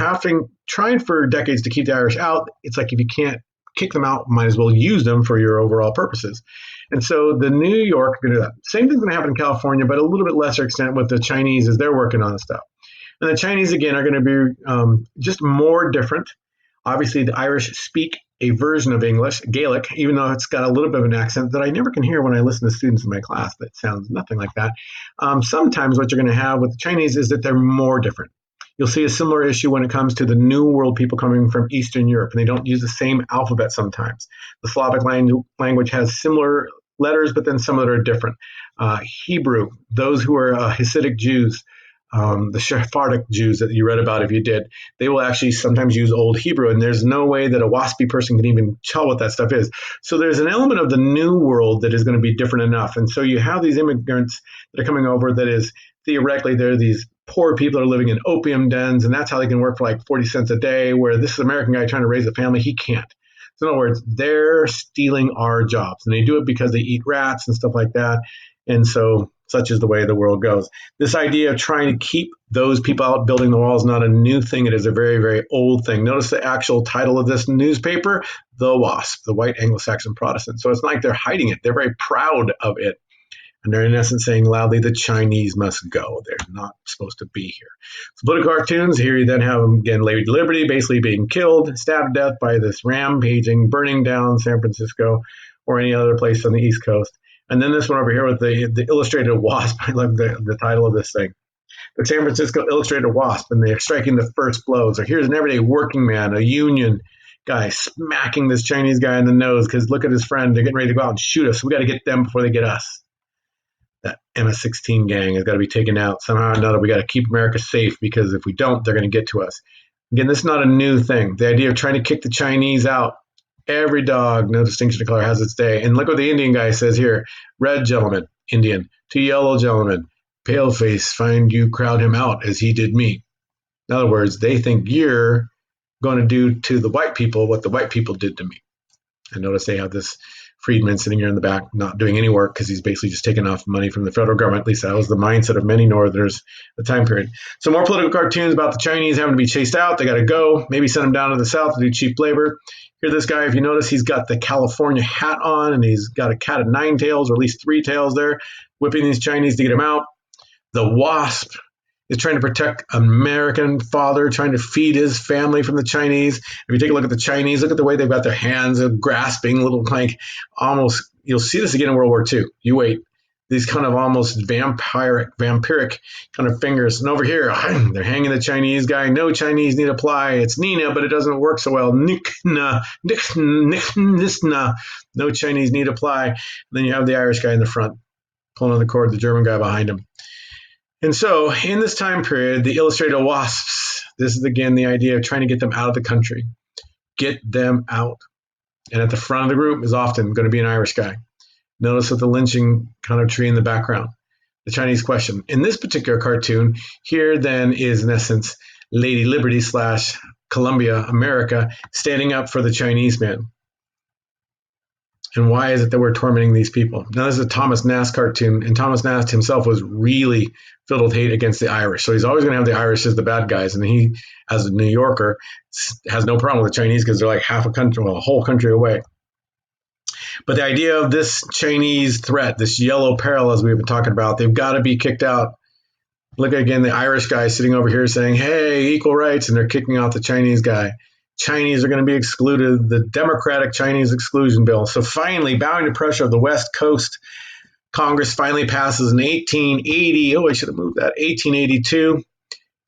trying for decades to keep the Irish out, it's like if you can't kick them out, might as well use them for your overall purposes. And so the New York, same thing's going to happen in California, but a little bit lesser extent with the Chinese as they're working on this stuff. And the Chinese, again, are going to be just more different. Obviously, the Irish speak a version of English, Gaelic, even though it's got a little bit of an accent that I never can hear when I listen to students in my class that sounds nothing like that. Sometimes what you're going to have with the Chinese is that they're more different. You'll see a similar issue when it comes to the New World people coming from Eastern Europe, and they don't use the same alphabet sometimes. The Slavic language has similar letters, but then some of them are different. Hebrew, those who are Hasidic Jews, the Sephardic Jews that you read about if you did, they will actually sometimes use Old Hebrew, and there's no way that a WASPy person can even tell what that stuff is. So there's an element of the New World that is going to be different enough. And so you have these immigrants that are coming over that is, theoretically, they're these poor people are living in opium dens, and that's how they can work for like 40 cents a day, where this American guy trying to raise a family, he can't. So in other words, they're stealing our jobs, and they do it because they eat rats and stuff like that. And so such is the way the world goes. This idea of trying to keep those people out building the wall is not a new thing. It is a very, very old thing. Notice the actual title of this newspaper, The Wasp, the White Anglo-Saxon Protestant. So it's not like they're hiding it. They're very proud of it. And they're in essence saying loudly, the Chinese must go. They're not supposed to be here. So political cartoons, here you then have, again, Lady Liberty basically being killed, stabbed to death by this rampaging, burning down San Francisco or any other place on the East Coast. And then this one over here with the illustrated wasp. I love the title of this thing. The San Francisco Illustrated Wasp, and they're striking the first blows. Or here's an everyday working man, a union guy, smacking this Chinese guy in the nose because look at his friend. They're getting ready to go out and shoot us. We got to get them before they get us. That MS-16 gang has got to be taken out. Somehow or another, we got to keep America safe because if we don't, they're going to get to us. Again, this is not a new thing. The idea of trying to kick the Chinese out, every dog, no distinction of color, has its day. And look what the Indian guy says here. Red gentleman, Indian. To yellow gentleman, pale face, find you crowd him out as he did me. In other words, they think you're going to do to the white people what the white people did to me. And notice they have this Friedman sitting here in the back, not doing any work because he's basically just taking off money from the federal government. At least that was the mindset of many Northerners at the time period. So more political cartoons about the Chinese having to be chased out. They got to go. Maybe send them down to the South to do cheap labor. Here, this guy, if you notice, he's got the California hat on, and he's got a cat of nine tails, or at least three tails there, whipping these Chinese to get him out. The Wasp is trying to protect American father, trying to feed his family from the Chinese. If you take a look at the Chinese, look at the way they've got their hands grasping, little like almost, you'll see this again in World War II. You wait. These kind of almost vampiric kind of fingers. And over here, they're hanging the Chinese guy. No Chinese need apply. It's Nina, but it doesn't work so well. Nikna. No Chinese need apply. And then you have the Irish guy in the front pulling on the cord, the German guy behind him. And so in this time period, the illustrated wasps, this is again the idea of trying to get them out of the country. Get them out. And at the front of the group is often going to be an Irish guy. Notice with the lynching kind of tree in the background, the Chinese question. In this particular cartoon, here then is in essence Lady Liberty / Columbia, America, standing up for the Chinese man. And why is it that we're tormenting these people? Now, this is a Thomas Nast cartoon, and Thomas Nast himself was really filled with hate against the Irish. So he's always going to have the Irish as the bad guys. And he, as a New Yorker, has no problem with the Chinese because they're like half a country, well, a whole country away. But the idea of this Chinese threat, this yellow peril, as we've been talking about, they've got to be kicked out. Look at, again, the Irish guy sitting over here saying, hey, equal rights, and they're kicking out the Chinese guy. Chinese are going to be excluded, the Democratic Chinese Exclusion Bill. So finally, bowing to pressure of the West Coast, Congress finally passes in 1880. Oh, I should have moved that. 1882,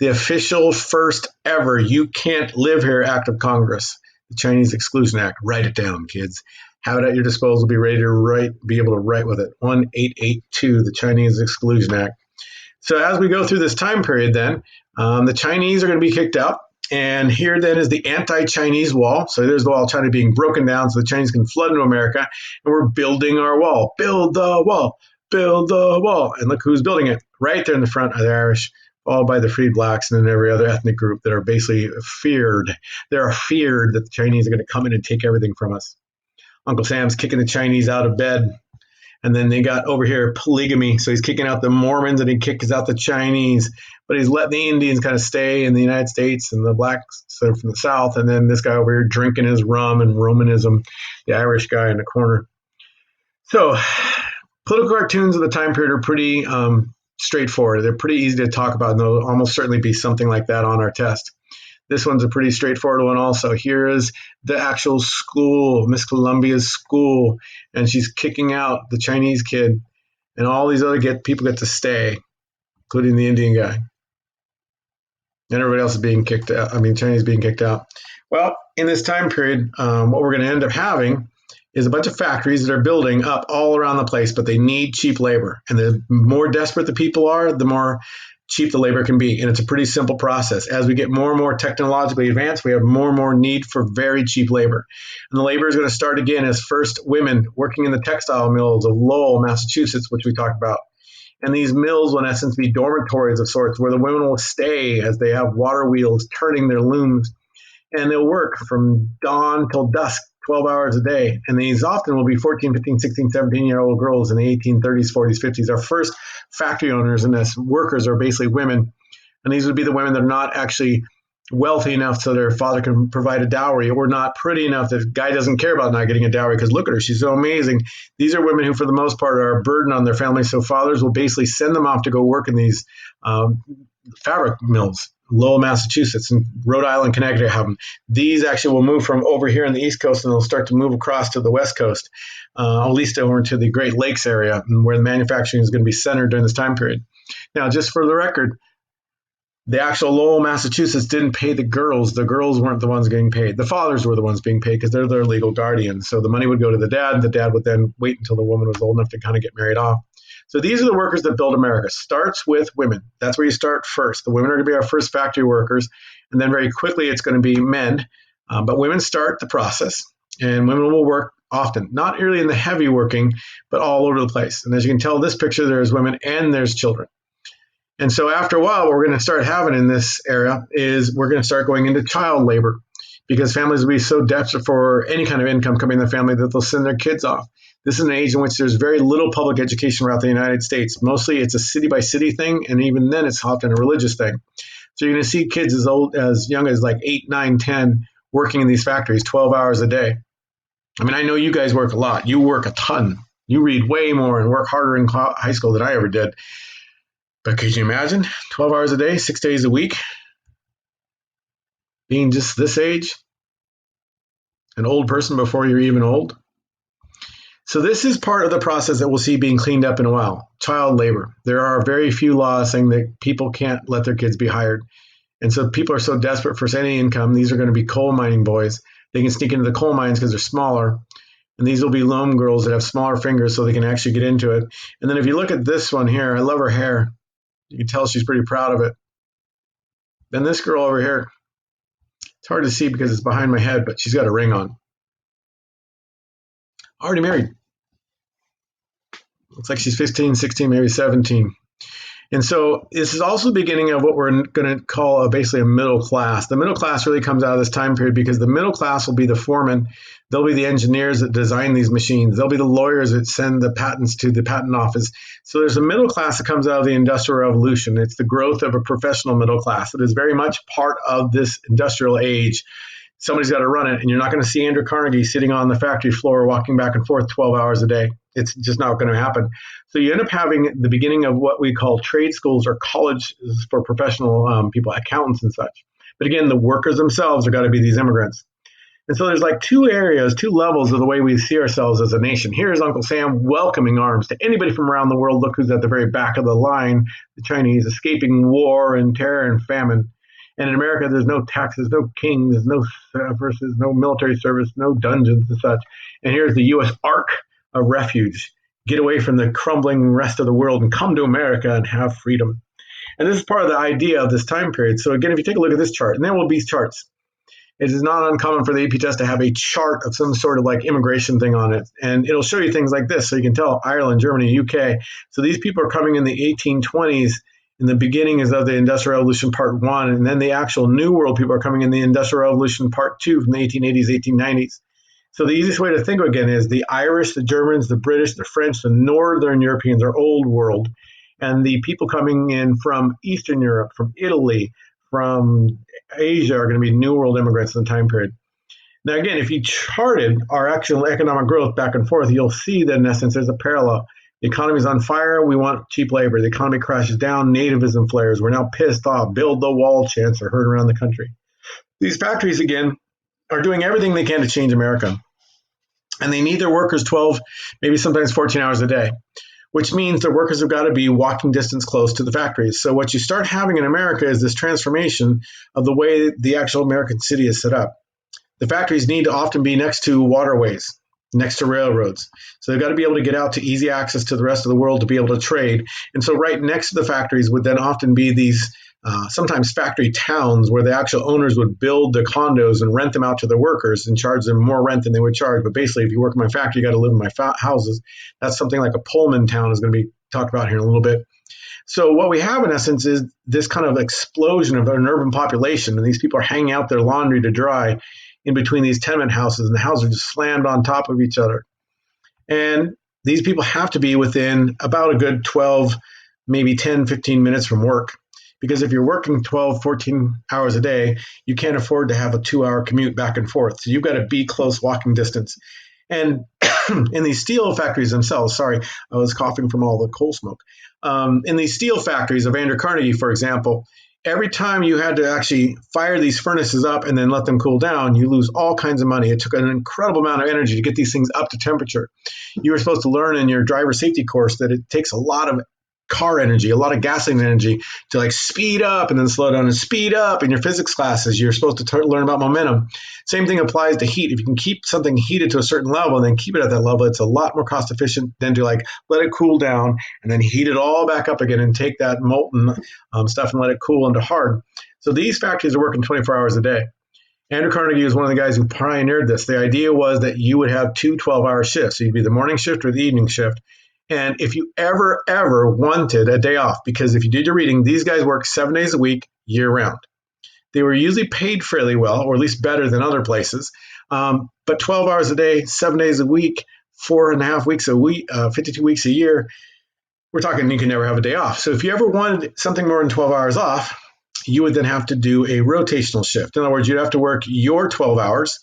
the official first ever You Can't Live Here Act of Congress, the Chinese Exclusion Act. Write it down, kids. Have it at your disposal. Be ready to write, be able to write with it. 1882, the Chinese Exclusion Act. So as we go through this time period then, the Chinese are going to be kicked out. And here then is the anti-Chinese wall. So there's the wall of China being broken down so the Chinese can flood into America. And we're building our wall. Build the wall. Build the wall. And look who's building it. Right there in the front are the Irish, followed by the freed blacks and then every other ethnic group that are basically feared. They're feared that the Chinese are going to come in and take everything from us. Uncle Sam's kicking the Chinese out of bed. And then they got over here polygamy. So he's kicking out the Mormons and he kicks out the Chinese. But he's letting the Indians kind of stay in the United States and the blacks from the South. And then this guy over here drinking his rum and Romanism, the Irish guy in the corner. So political cartoons of the time period are pretty straightforward. They're pretty easy to talk about. And there'll almost certainly be something like that on our test. This one's a pretty straightforward one also. Here is the actual school, Miss Columbia's school, and she's kicking out the Chinese kid, and all these other people get to stay, including the Indian guy. And everybody else is being kicked out. Chinese being kicked out. Well, in this time period, what we're going to end up having is a bunch of factories that are building up all around the place, but they need cheap labor. And the more desperate the people are, the more cheap the labor can be. And it's a pretty simple process. As we get more and more technologically advanced, we have more and more need for very cheap labor. And the labor is going to start again as first women working in the textile mills of Lowell, Massachusetts, which we talked about. And these mills will in essence be dormitories of sorts where the women will stay as they have water wheels turning their looms. And they'll work from dawn till dusk, 12 hours a day. And these often will be 14, 15, 16, 17-year-old girls in the 1830s, 40s, 50s. Our first factory owners and as workers are basically women. And these would be the women that are not actually wealthy enough so their father can provide a dowry, or not pretty enough that the guy doesn't care about not getting a dowry because look at her, she's so amazing. These are women who for the most part are a burden on their families. So fathers will basically send them off to go work in these fabric mills. Lowell, Massachusetts, and Rhode Island, Connecticut have them. These actually will move from over here on the East Coast, and they'll start to move across to the West Coast, at least over into the Great Lakes area, where the manufacturing is going to be centered during this time period. Now, just for the record, the actual Lowell, Massachusetts didn't pay the girls. The girls weren't the ones getting paid. The fathers were the ones being paid because they're their legal guardians. So the money would go to the dad. The dad would then wait until the woman was old enough to kind of get married off. So these are the workers that build America. Starts with women. That's where you start first. The women are going to be our first factory workers. And then very quickly, it's going to be men. But women start the process. And women will work often, not really in the heavy working, but all over the place. And as you can tell, this picture, there's women and there's children. And so after a while, what we're going to start having in this area is we're going to start going into child labor because families will be so desperate for any kind of income coming in the family that they'll send their kids off. This is an age in which there's very little public education throughout the United States. Mostly it's a city-by-city thing, and even then it's often a religious thing. So you're going to see kids as young as like 8, 9, 10 working in these factories 12 hours a day. I mean, I know you guys work a lot. You work a ton. You read way more and work harder in high school than I ever did. But could you imagine 12 hours a day, 6 days a week, being just this age, an old person before you're even old? So this is part of the process that we'll see being cleaned up in a while, child labor. There are very few laws saying that people can't let their kids be hired. And so people are so desperate for any income. These are going to be coal mining boys. They can sneak into the coal mines because they're smaller. And these will be loam girls that have smaller fingers so they can actually get into it. And then if you look at this one here, I love her hair. You can tell she's pretty proud of it. Then this girl over here, it's hard to see because it's behind my head, but she's got a ring on. Already married. Looks like she's 15, 16, maybe 17. And so this is also the beginning of what we're going to call basically a middle class. The middle class really comes out of this time period because the middle class will be the foremen. They'll be the engineers that design these machines. They'll be the lawyers that send the patents to the patent office. So there's a middle class that comes out of the Industrial Revolution. It's the growth of a professional middle class. It is very much part of this industrial age. Somebody's got to run it, and you're not going to see Andrew Carnegie sitting on the factory floor walking back and forth 12 hours a day. It's just not going to happen. So you end up having the beginning of what we call trade schools or colleges for professional people, accountants and such. But again, the workers themselves are got to be these immigrants. And so there's like two areas, two levels of the way we see ourselves as a nation. Here's Uncle Sam welcoming arms to anybody from around the world. Look who's at the very back of the line, the Chinese escaping war and terror and famine. And in America, there's no taxes, no king, there's no versus, no military service, no dungeons and such. And here's the U.S. Ark of refuge. Get away from the crumbling rest of the world and come to America and have freedom. And this is part of the idea of this time period. So again, if you take a look at this chart, and there will be charts. It is not uncommon for the AP test to have a chart of some sort of like immigration thing on it. And it'll show you things like this. So you can tell Ireland, Germany, UK. So these people are coming in the 1820s. In the beginning is of the Industrial Revolution Part 1, and then the actual New World people are coming in the Industrial Revolution Part 2 from the 1880s, 1890s. So the easiest way to think of it again is the Irish, the Germans, the British, the French, the Northern Europeans are Old World, and the people coming in from Eastern Europe, from Italy, from Asia are going to be New World immigrants in the time period. Now, again, if you charted our actual economic growth back and forth, you'll see that in essence there's a parallel. The economy is on fire. We want cheap labor. The economy crashes down. Nativism flares. We're now pissed off. Build the wall chants are heard around the country. These factories, again, are doing everything they can to change America. And they need their workers 12, maybe sometimes 14 hours a day, which means their workers have got to be walking distance close to the factories. So what you start having in America is this transformation of the way the actual American city is set up. The factories need to often be next to waterways, next to railroads. So they've got to be able to get out to easy access to the rest of the world to be able to trade. And so right next to the factories would then often be these sometimes factory towns where the actual owners would build the condos and rent them out to their workers and charge them more rent than they would charge. But basically, if you work in my factory, you got to live in my houses. That's something like a Pullman town is going to be talked about here in a little bit. So what we have in essence is this kind of explosion of an urban population, and these people are hanging out their laundry to dry in between these tenement houses, and the houses are just slammed on top of each other. And these people have to be within about a good 12, maybe 10, 15 minutes from work. Because if you're working 12, 14 hours a day, you can't afford to have a 2-hour commute back and forth. So you've got to be close walking distance. And in these steel factories themselves, sorry, I was coughing from all the coal smoke. In these steel factories of Andrew Carnegie, for example, every time you had to actually fire these furnaces up and then let them cool down, you lose all kinds of money. It took an incredible amount of energy to get these things up to temperature. You were supposed to learn in your driver safety course that it takes a lot of car energy, a lot of gasoline energy to like speed up and then slow down and speed up. In your physics classes, you're supposed to learn about momentum. Same thing applies to heat. If you can keep something heated to a certain level and then keep it at that level, it's a lot more cost efficient than to like let it cool down and then heat it all back up again and take that molten stuff and let it cool into hard. So these factories are working 24 hours a day. Andrew Carnegie was one of the guys who pioneered this. The idea was that you would have 2 12-hour shifts. So you'd be the morning shift or the evening shift. And if you ever wanted a day off, because if you did your reading, these guys work 7 days a week, year round. They were usually paid fairly well, or at least better than other places. But 12 hours a day, 7 days a week, 4.5 weeks a week, 52 weeks a year, we're talking you can never have a day off. So if you ever wanted something more than 12 hours off, you would then have to do a rotational shift. In other words, you'd have to work your 12 hours,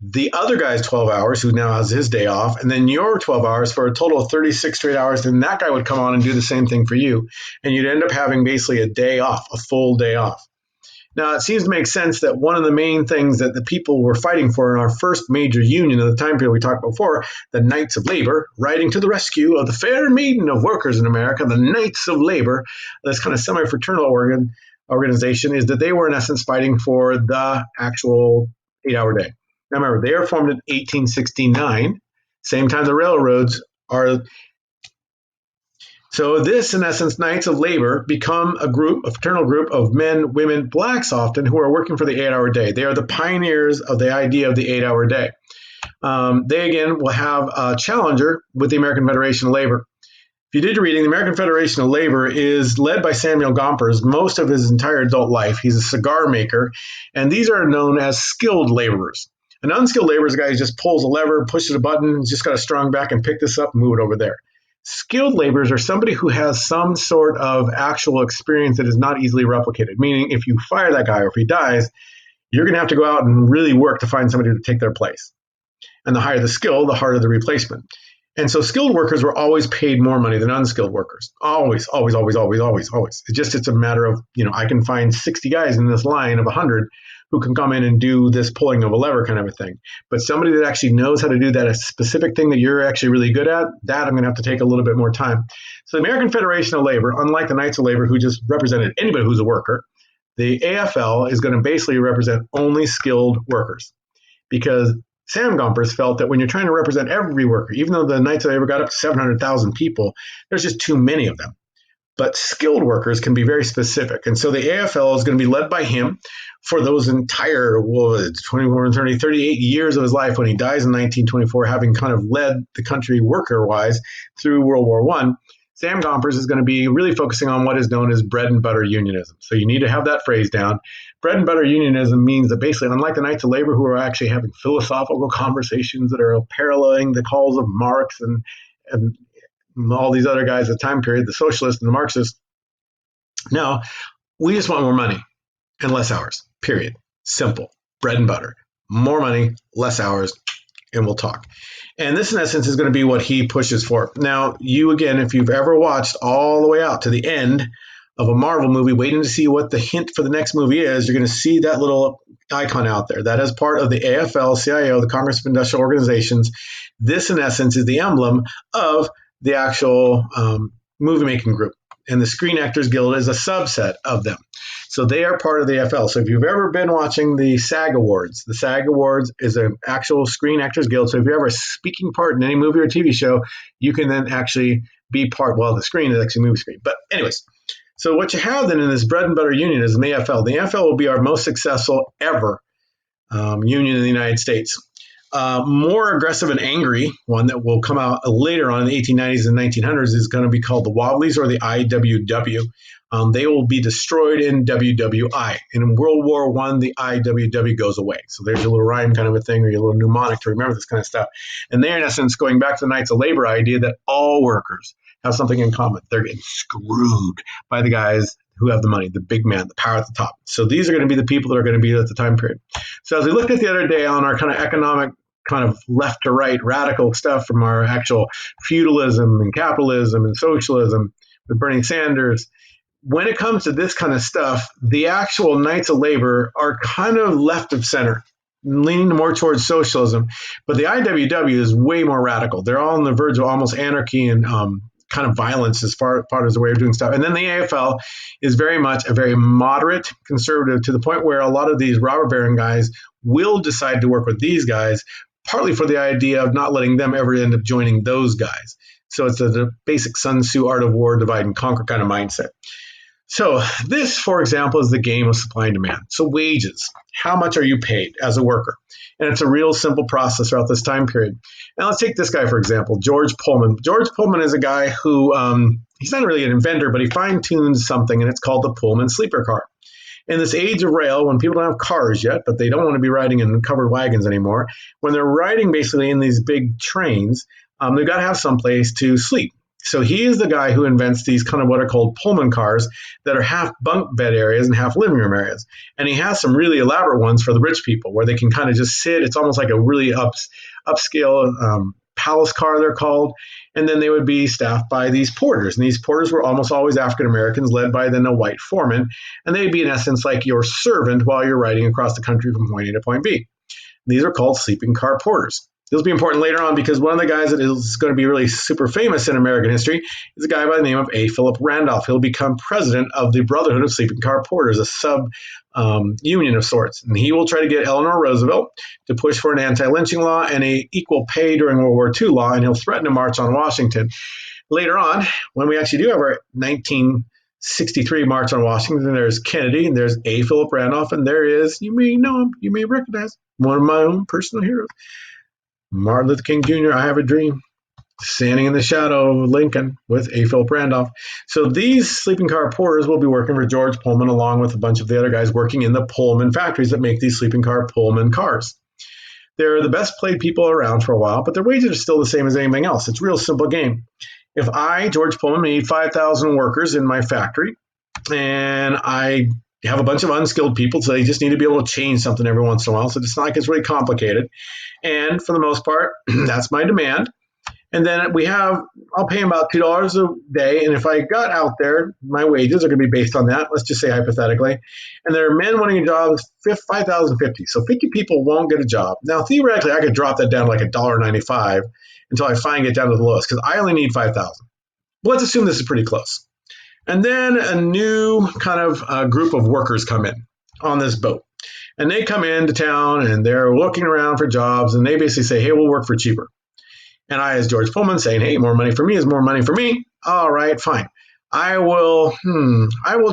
the other guy's 12 hours, who now has his day off, and then your 12 hours for a total of 36 straight hours. Then that guy would come on and do the same thing for you. And you'd end up having basically a day off, a full day off. Now, it seems to make sense that one of the main things that the people were fighting for in our first major union of the time period we talked about before, the Knights of Labor, riding to the rescue of the fair maiden of workers in America, the Knights of Labor, this kind of semi-fraternal organization, is that they were in essence fighting for the actual 8-hour day. Now remember, they are formed in 1869, same time the railroads are. So this, in essence, Knights of Labor become a fraternal group of men, women, blacks often, who are working for the 8-hour day. They are the pioneers of the idea of the 8-hour day. They, again, will have a challenger with the American Federation of Labor. If you did your reading, the American Federation of Labor is led by Samuel Gompers most of his entire adult life. He's a cigar maker, and these are known as skilled laborers. An unskilled laborer is a guy who just pulls a lever, pushes a button, just got a strong back and pick this up and move it over there. Skilled laborers are somebody who has some sort of actual experience that is not easily replicated, meaning if you fire that guy or if he dies, you're going to have to go out and really work to find somebody to take their place. And the higher the skill, the harder the replacement. And so skilled workers were always paid more money than unskilled workers. Always, always, always, always, always, always. It's a matter of, I can find 60 guys in this line of 100 who can come in and do this pulling of a lever kind of a thing. But somebody that actually knows how to do that, a specific thing that you're actually really good at, that I'm going to have to take a little bit more time. So the American Federation of Labor, unlike the Knights of Labor who just represented anybody who's a worker, the AFL is going to basically represent only skilled workers. Because Sam Gompers felt that when you're trying to represent every worker, even though the Knights of Labor got up to 700,000 people, there's just too many of them. But skilled workers can be very specific. And so the AFL is going to be led by him for those entire 21, 30, 38 years of his life when he dies in 1924, having kind of led the country worker-wise through World War I. Sam Gompers is going to be really focusing on what is known as bread and butter unionism. So you need to have that phrase down. Bread and butter unionism means that basically, unlike the Knights of Labor who are actually having philosophical conversations that are paralleling the calls of Marx and all these other guys at the time period, the socialists and the Marxists, no, we just want more money and less hours, period. Simple. Bread and butter. More money, less hours, and we'll talk. And this, in essence, is going to be what he pushes for. Now, you, again, if you've ever watched all the way out to the end of a Marvel movie, waiting to see what the hint for the next movie is, you're going to see that little icon out there. That is part of the AFL-CIO, the Congress of Industrial Organizations. This, in essence, is the emblem of the actual movie-making group. And the Screen Actors Guild is a subset of them. So they are part of the AFL. So if you've ever been watching the SAG Awards is an actual Screen Actors Guild. So if you have a speaking part in any movie or TV show, you can then actually be part, the screen is actually movie screen. But anyways, so what you have then in this bread and butter union is the AFL. The AFL will be our most successful ever union in the United States. More aggressive and angry one that will come out later on in the 1890s and 1900s is going to be called the Wobblies or the IWW. They will be destroyed in WWI. And in World War I, the IWW goes away. So there's your little rhyme kind of a thing or your little mnemonic to remember this kind of stuff. And they're, in essence, going back to the Knights of Labor idea that all workers have something in common. They're getting screwed by the guys who have the money, the big man, the power at the top. So these are going to be the people that are going to be at the time period. So as we looked at the other day on our kind of economic kind of left to right radical stuff from our actual feudalism and capitalism and socialism with Bernie Sanders, when it comes to this kind of stuff, the actual Knights of Labor are kind of left of center, leaning more towards socialism. But the IWW is way more radical. They're all on the verge of almost anarchy and kind of violence as far as the way of doing stuff. And then the AFL is very much a very moderate conservative to the point where a lot of these robber baron guys will decide to work with these guys, partly for the idea of not letting them ever end up joining those guys. So it's the basic Sun Tzu art of war, divide and conquer kind of mindset. So this, for example, is the game of supply and demand. So wages, how much are you paid as a worker? And it's a real simple process throughout this time period. Now let's take this guy, for example, George Pullman. George Pullman is a guy who, he's not really an inventor, but he fine-tunes something, and it's called the Pullman sleeper car. In this age of rail, when people don't have cars yet, but they don't want to be riding in covered wagons anymore, when they're riding basically in these big trains, they've got to have someplace to sleep. So he is the guy who invents these kind of what are called Pullman cars that are half bunk bed areas and half living room areas. And he has some really elaborate ones for the rich people where they can kind of just sit. It's almost like a really upscale palace car, they're called. And then they would be staffed by these porters. And these porters were almost always African Americans, led by then a white foreman. And they'd be, in essence, like your servant while you're riding across the country from point A to point B. These are called sleeping car porters. This will be important later on because one of the guys that is going to be really super famous in American history is a guy by the name of A. Philip Randolph. He'll become president of the Brotherhood of Sleeping Car Porters, a sub-union of sorts. And he will try to get Eleanor Roosevelt to push for an anti-lynching law and a equal pay during World War II law, and he'll threaten to march on Washington. Later on, when we actually do have our 1963 March on Washington, there's Kennedy, and there's A. Philip Randolph, and there is, you may know him, you may recognize one of my own personal heroes, Martin Luther King Jr., I Have a Dream. standing in the shadow of Lincoln with A. Philip Randolph. So these sleeping car porters will be working for George Pullman along with a bunch of the other guys working in the Pullman factories that make these sleeping car Pullman cars. They're the best paid people around for a while, but their wages are still the same as anything else. It's a real simple game. If I, George Pullman, need 5,000 workers in my factory, and I have a bunch of unskilled people, so they just need to be able to change something every once in a while, so it's not like it's really complicated. And for the most part, that's my demand. And then I'll pay them about $2 a day. And if I got out there, my wages are going to be based on that. Let's just say hypothetically. And there are men wanting jobs, 5,050. So 50 people won't get a job. Now, theoretically, I could drop that down to like $1.95 until I finally get down to the lowest because I only need 5,000. But let's assume this is pretty close. And then a new kind of group of workers come in on this boat. And they come into town and they're looking around for jobs. And they basically say, hey, we'll work for cheaper. And I, as George Pullman, saying, hey, more money for me is more money for me. All right, fine. I will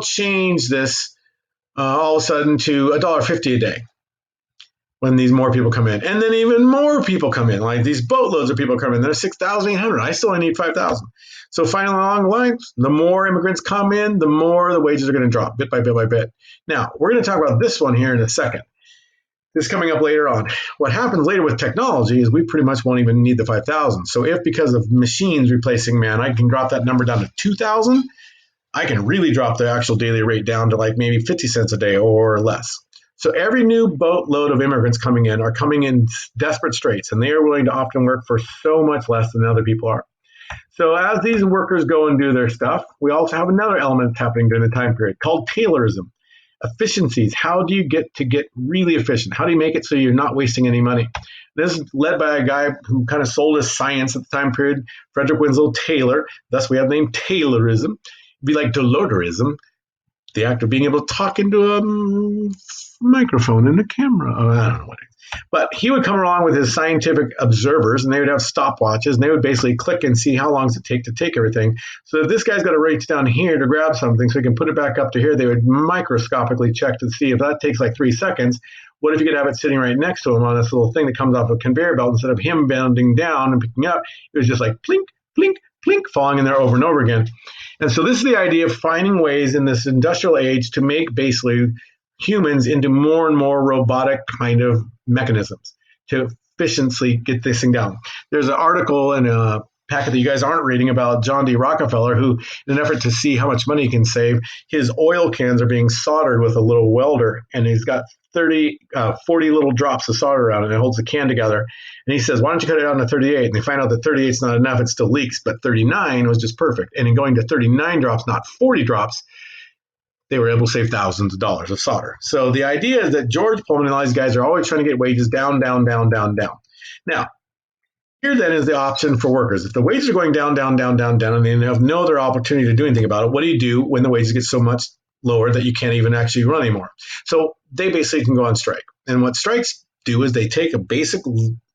change this all of a sudden to $1.50 a day when these more people come in. And then even more people come in, like these boatloads of people come in. There's 6,800. I still only need 5,000. So finally along the lines, the more immigrants come in, the more the wages are going to drop bit by bit by bit. Now, we're going to talk about this one here in a second. This is coming up later on. What happens later with technology is we pretty much won't even need the 5,000. So if because of machines replacing man, I can drop that number down to 2,000, I can really drop the actual daily rate down to like maybe 50 cents a day or less. So every new boatload of immigrants coming in are coming in desperate straits, and they are willing to often work for so much less than other people are. So as these workers go and do their stuff, we also have another element that's happening during the time period called Taylorism. Efficiencies. How do you get really efficient? How do you make it so you're not wasting any money? This is led by a guy who kind of sold his science at the time period, Frederick Winslow Taylor. Thus, we have the name Taylorism. It'd be like Dell'Ortoism, the act of being able to talk into a microphone and a camera. Oh, I don't know what it is. But he would come along with his scientific observers, and they would have stopwatches, and they would basically click and see how long does it take to take everything. So if this guy's got to reach down here to grab something so he can put it back up to here, they would microscopically check to see if that takes like 3 seconds. What if you could have it sitting right next to him on this little thing that comes off a conveyor belt instead of him bending down and picking up? It was just like plink, plink, plink, falling in there over and over again. And so this is the idea of finding ways in this industrial age to make basically humans into more and more robotic kind of mechanisms to efficiently get this thing down. There's an article in a packet that you guys aren't reading about John D. Rockefeller, who, in an effort to see how much money he can save, his oil cans are being soldered with a little welder, and he's got 40 little drops of solder around it, and it holds the can together. And he says, why don't you cut it down to 38? And they find out that 38 is not enough, it still leaks, but 39 was just perfect. And in going to 39 drops, not 40 drops, they were able to save thousands of dollars of solder. So the idea is that George Pullman and all these guys are always trying to get wages down, down, down, down, down. Now, here then is the option for workers. If the wages are going down, down, down, down, down, and they have no other opportunity to do anything about it, what do you do when the wages get so much lower that you can't even actually run anymore? So they basically can go on strike. And what strikes do is they take a basic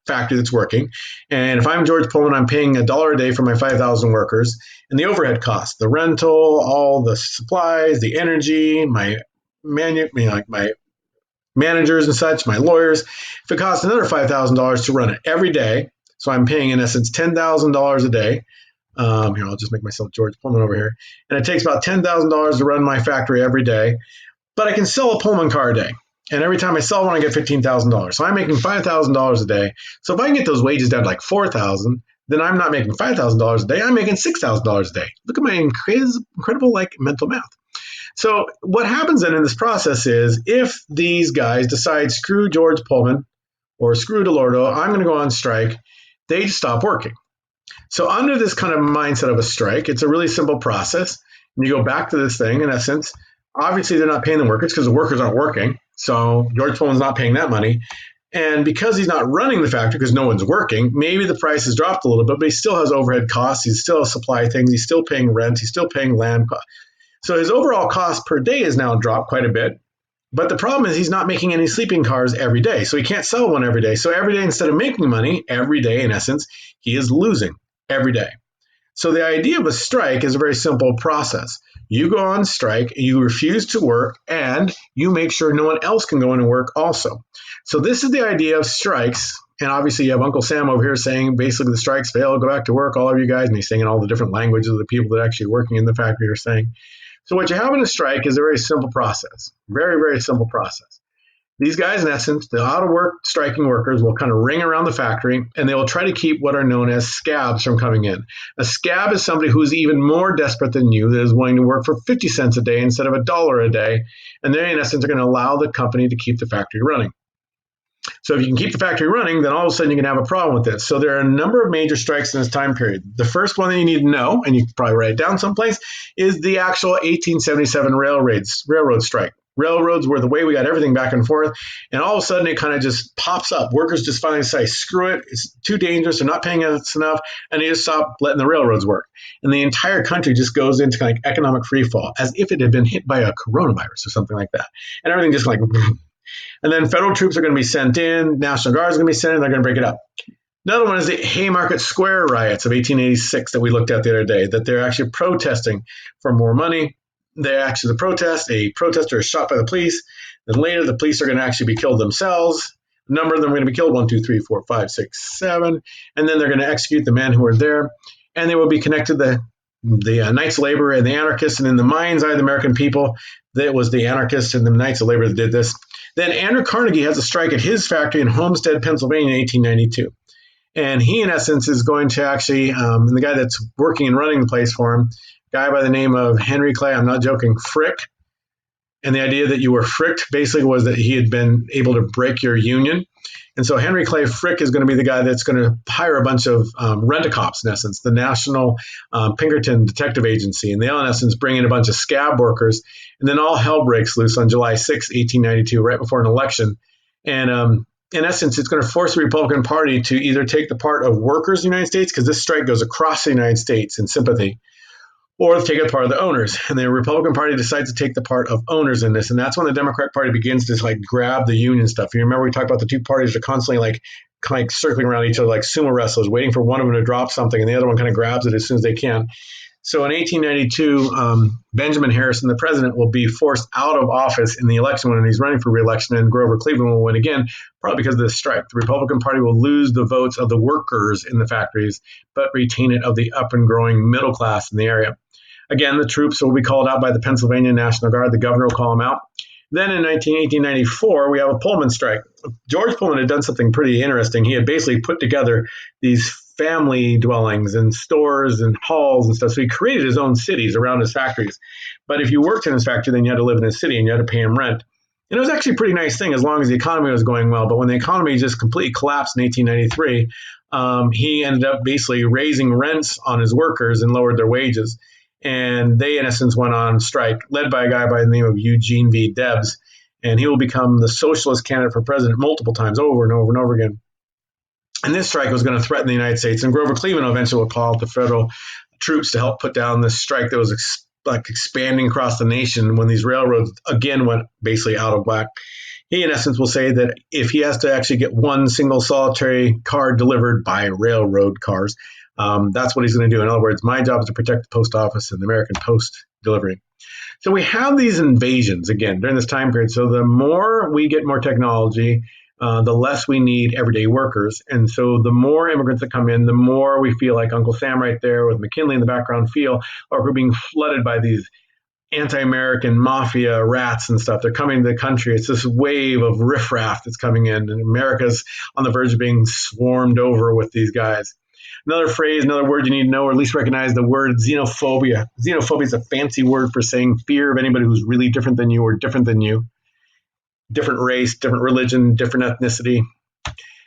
factory that's working, and if I'm George Pullman, I'm paying $1 a day for my 5,000 workers, and the overhead costs, the rental, all the supplies, the energy, my managers and such, my lawyers. If it costs another $5,000 to run it every day, so I'm paying in essence $10,000 a day. Here, I'll just make myself George Pullman over here, and it takes about $10,000 to run my factory every day, but I can sell a Pullman car a day. And every time I sell one, I get $15,000. So I'm making $5,000 a day. So if I can get those wages down to like $4,000, then I'm not making $5,000 a day. I'm making $6,000 a day. Look at my incredible like mental math. So what happens then in this process is if these guys decide, screw George Pullman or screw Dell'Orto, I'm going to go on strike, they stop working. So under this kind of mindset of a strike, it's a really simple process. And you go back to this thing, in essence, obviously they're not paying the workers because the workers aren't working. So George Pullman's not paying that money. And because he's not running the factory because no one's working, maybe the price has dropped a little bit, but he still has overhead costs. He still has supply things. He's still paying rent. He's still paying land costs. So his overall cost per day has now dropped quite a bit. But the problem is he's not making any sleeping cars every day. So he can't sell one every day. So every day, instead of making money, every day, in essence, he is losing every day. So the idea of a strike is a very simple process. You go on strike, you refuse to work, and you make sure no one else can go in and work also. So this is the idea of strikes And obviously you have Uncle Sam over here saying basically the strikes fail, go back to work, all of you guys. And he's saying in all the different languages of the people that are actually working in the factory are saying. So what you have in a strike is a very simple process, very, very simple process. These guys, in essence, the out-of-work striking workers will kind of ring around the factory, and they will try to keep what are known as scabs from coming in. A scab is somebody who's even more desperate than you, that is willing to work for 50 cents a day instead of $1 a day, and they, in essence, are going to allow the company to keep the factory running. So if you can keep the factory running, then all of a sudden you can have a problem with this. So there are a number of major strikes in this time period. The first one that you need to know, and you can probably write it down someplace, is the actual 1877 railroad strike. Railroads were the way we got everything back and forth, and all of a sudden it kind of just pops up. Workers just finally say, screw it, it's too dangerous, they're not paying us enough, and they just stop letting the railroads work. And the entire country just goes into kind of economic free fall, as if it had been hit by a coronavirus or something like that. And everything just like... And then federal troops are going to be sent in, National Guard is going to be sent in, they're going to break it up. Another one is the Haymarket Square riots of 1886 that we looked at the other day, that they're actually protesting for more money. They actually protest, a protester is shot by the police, then later the police are going to actually be killed themselves. A number of them are going to be killed, 1, 2, 3, 4, 5, 6, 7, and then they're going to execute the men who are there, and they will be connected to the Knights of Labor and the anarchists, and in the mind's eye of the American people, that was the anarchists and the Knights of Labor that did this. Then Andrew Carnegie has a strike at his factory in Homestead, Pennsylvania in 1892. And he, in essence, is going to actually, and the guy that's working and running the place for him, a guy by the name of Henry Clay, I'm not joking, Frick. And the idea that you were fricked basically was that he had been able to break your union. And so Henry Clay Frick is going to be the guy that's going to hire a bunch of rent-a-cops, in essence, the National Pinkerton Detective Agency. And they'll, in essence, bring in a bunch of scab workers. And then all hell breaks loose on July 6, 1892, right before an election. And in essence, it's going to force the Republican Party to either take the part of workers in the United States, because this strike goes across the United States in sympathy, or take the part of the owners. And the Republican Party decides to take the part of owners in this. And that's when the Democratic Party begins to like grab the union stuff. You remember we talked about the two parties are constantly like circling around each other like sumo wrestlers, waiting for one of them to drop something, and the other one kind of grabs it as soon as they can. So in 1892, Benjamin Harrison, the president, will be forced out of office in the election when he's running for re-election, and Grover Cleveland will win again, probably because of this strike. The Republican Party will lose the votes of the workers in the factories, but retain it of the up and growing middle class in the area. Again, the troops will be called out by the Pennsylvania National Guard. The governor will call them out. Then in 1894, we have a Pullman strike. George Pullman had done something pretty interesting. He had basically put together these family dwellings and stores and halls and stuff. So he created his own cities around his factories. But if you worked in his factory, then you had to live in his city and you had to pay him rent. And it was actually a pretty nice thing as long as the economy was going well. But when the economy just completely collapsed in 1893, he ended up basically raising rents on his workers and lowered their wages. And they, in essence, went on strike, led by a guy by the name of Eugene V. Debs. And he will become the socialist candidate for president multiple times over and over and over again. And this strike was going to threaten the United States. And Grover Cleveland eventually will call out the federal troops to help put down this strike that was expanding across the nation when these railroads again went basically out of whack. He, in essence, will say that if he has to actually get one single solitary car delivered by railroad cars, that's what he's going to do. In other words, my job is to protect the post office and the American Post delivery. So we have these invasions again during this time period. So the more we get more technology, the less we need everyday workers. And so the more immigrants that come in, the more we feel like Uncle Sam right there with McKinley in the background feel, or we're being flooded by these anti-American mafia rats and stuff. They're coming to the country. It's this wave of riffraff that's coming in, and America's on the verge of being swarmed over with these guys. Another phrase, another word you need to know, or at least recognize the word xenophobia. Xenophobia is a fancy word for saying fear of anybody who's really different than you or different than you. Different race, different religion, different ethnicity.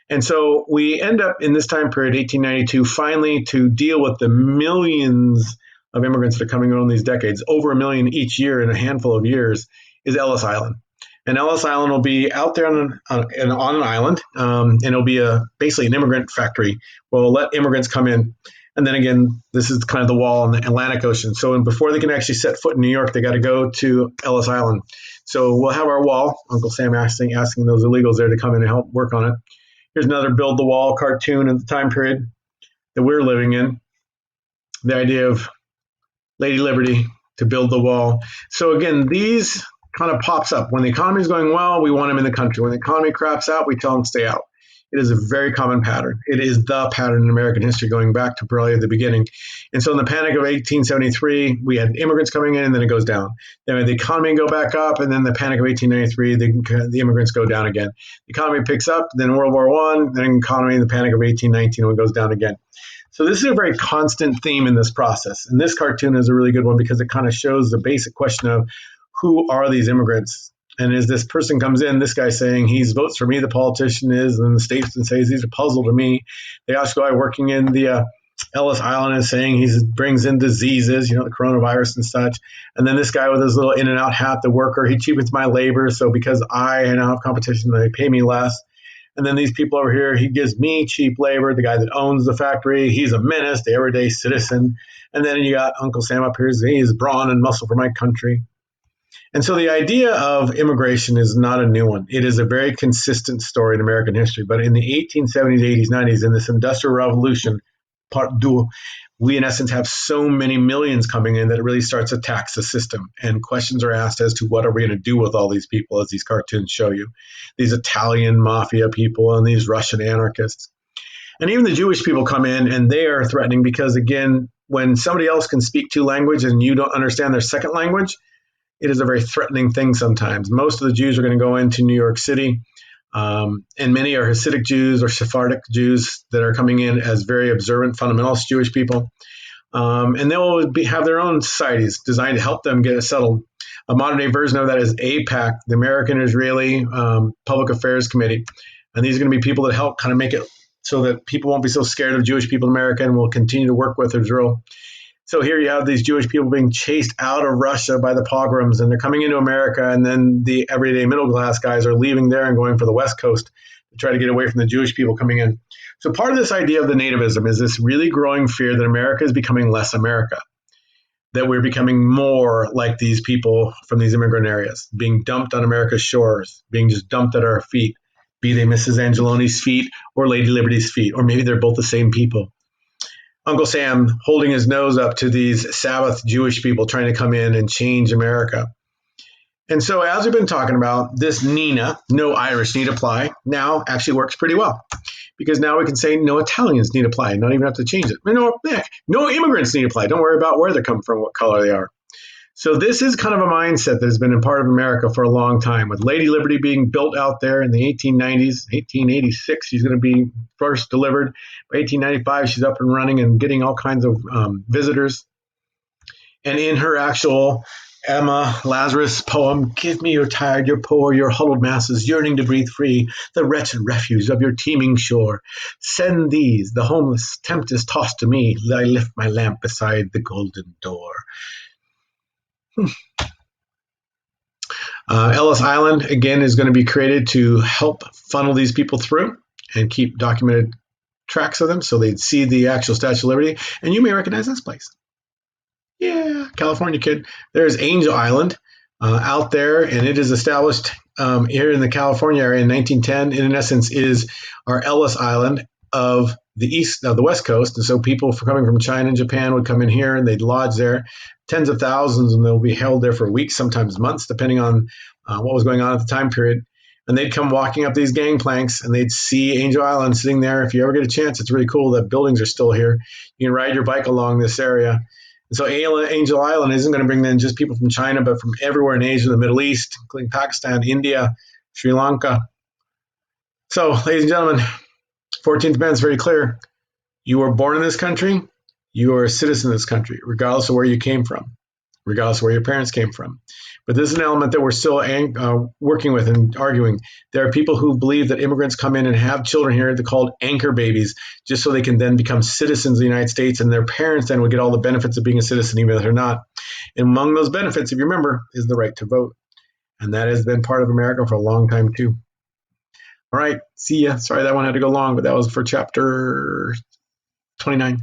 And so we end up in this time period, 1892, finally to deal with the millions of immigrants that are coming on these decades, over 1 million each year in a handful of years, is Ellis Island. And Ellis Island will be out there on an island, and it'll be basically an immigrant factory. We'll let immigrants come in. And then again, this is kind of the wall on the Atlantic Ocean. So before they can actually set foot in New York, they got to go to Ellis Island. So we'll have our wall, Uncle Sam asking those illegals there to come in and help work on it. Here's another Build the Wall cartoon in the time period that we're living in. The idea of Lady Liberty to build the wall. So again, these kind of pops up. When the economy is going well, we want them in the country. When the economy craps out, we tell them to stay out. It is a very common pattern. It is the pattern in American history going back to probably the beginning. And so in the Panic of 1873, we had immigrants coming in and then it goes down. Then we had the economy go back up, and then the Panic of 1893, the immigrants go down again. The economy picks up, then World War I, then economy, the Panic of 1819, when it goes down again. So this is a very constant theme in this process. And this cartoon is a really good one because it kind of shows the basic question of who are these immigrants? And as this person comes in, this guy saying he votes for me, the politician is, and the statesman says he's a puzzle to me. The Irish guy working in the Ellis Island is saying he brings in diseases, the coronavirus and such. And then this guy with his little in and out hat, the worker, he cheapens my labor. So because I now have competition, they pay me less. And then these people over here, he gives me cheap labor. The guy that owns the factory, he's a menace, the everyday citizen. And then you got Uncle Sam up here, he's brawn and muscle for my country. And so the idea of immigration is not a new one. It is a very consistent story in American history. But in the 1870s, 80s, 90s, in this Industrial Revolution, part two, we in essence have so many millions coming in that it really starts to tax the system. And questions are asked as to what are we going to do with all these people, as these cartoons show you. These Italian mafia people and these Russian anarchists. And even the Jewish people come in and they are threatening because, again, when somebody else can speak two languages and you don't understand their second language, it is a very threatening thing sometimes. Most of the Jews are going to go into New York City, and many are Hasidic Jews or Sephardic Jews that are coming in as very observant fundamentalist Jewish people. And they will have their own societies designed to help them get settled. A modern-day version of that is AIPAC, the American-Israeli Public Affairs Committee. And these are going to be people that help kind of make it so that people won't be so scared of Jewish people in America and will continue to work with Israel. So here you have these Jewish people being chased out of Russia by the pogroms, and they're coming into America, and then the everyday middle class guys are leaving there and going for the West Coast to try to get away from the Jewish people coming in. So part of this idea of the nativism is this really growing fear that America is becoming less America, that we're becoming more like these people from these immigrant areas, being dumped on America's shores, being just dumped at our feet, be they Mrs. Angeloni's feet or Lady Liberty's feet, or maybe they're both the same people. Uncle Sam holding his nose up to these Sabbath Jewish people trying to come in and change America. And so as we've been talking about, this Nina, no Irish need apply, now actually works pretty well. Because now we can say no Italians need apply, not even have to change it. No immigrants need apply. Don't worry about where they come from, what color they are. So this is kind of a mindset that has been a part of America for a long time, with Lady Liberty being built out there in the 1890s. 1886, she's going to be first delivered. By 1895, she's up and running and getting all kinds of visitors. And in her actual Emma Lazarus poem, give me your tired, your poor, your huddled masses, yearning to breathe free, the wretched refuse of your teeming shore. Send these, the homeless tempest tossed to me, I lift my lamp beside the golden door. Ellis Island, again, is going to be created to help funnel these people through and keep documented tracks of them so they'd see the actual Statue of Liberty. And you may recognize this place. Yeah, California kid. There's Angel Island out there, and it is established here in the California area in 1910. And in essence, is our Ellis Island of the West Coast. And so people coming from China and Japan would come in here and they'd lodge there, tens of thousands, and they'll be held there for weeks, sometimes months, depending on what was going on at the time period. And they'd come walking up these gangplanks and they'd see Angel Island sitting there. If you ever get a chance, it's really cool. The buildings are still here. You can ride your bike along this area. And so Angel Island isn't going to bring in just people from China, but from everywhere in Asia, the Middle East, including Pakistan, India, Sri Lanka. So, ladies and gentlemen, 14th Amendment is very clear. You were born in this country. You are a citizen of this country, regardless of where you came from, regardless of where your parents came from. But this is an element that we're still working with and arguing. There are people who believe that immigrants come in and have children here. They're called anchor babies, just so they can then become citizens of the United States, and their parents then would get all the benefits of being a citizen, even if they're not. And among those benefits, if you remember, is the right to vote. And that has been part of America for a long time, too. All right, see ya. Sorry that one had to go long, but that was for chapter 29.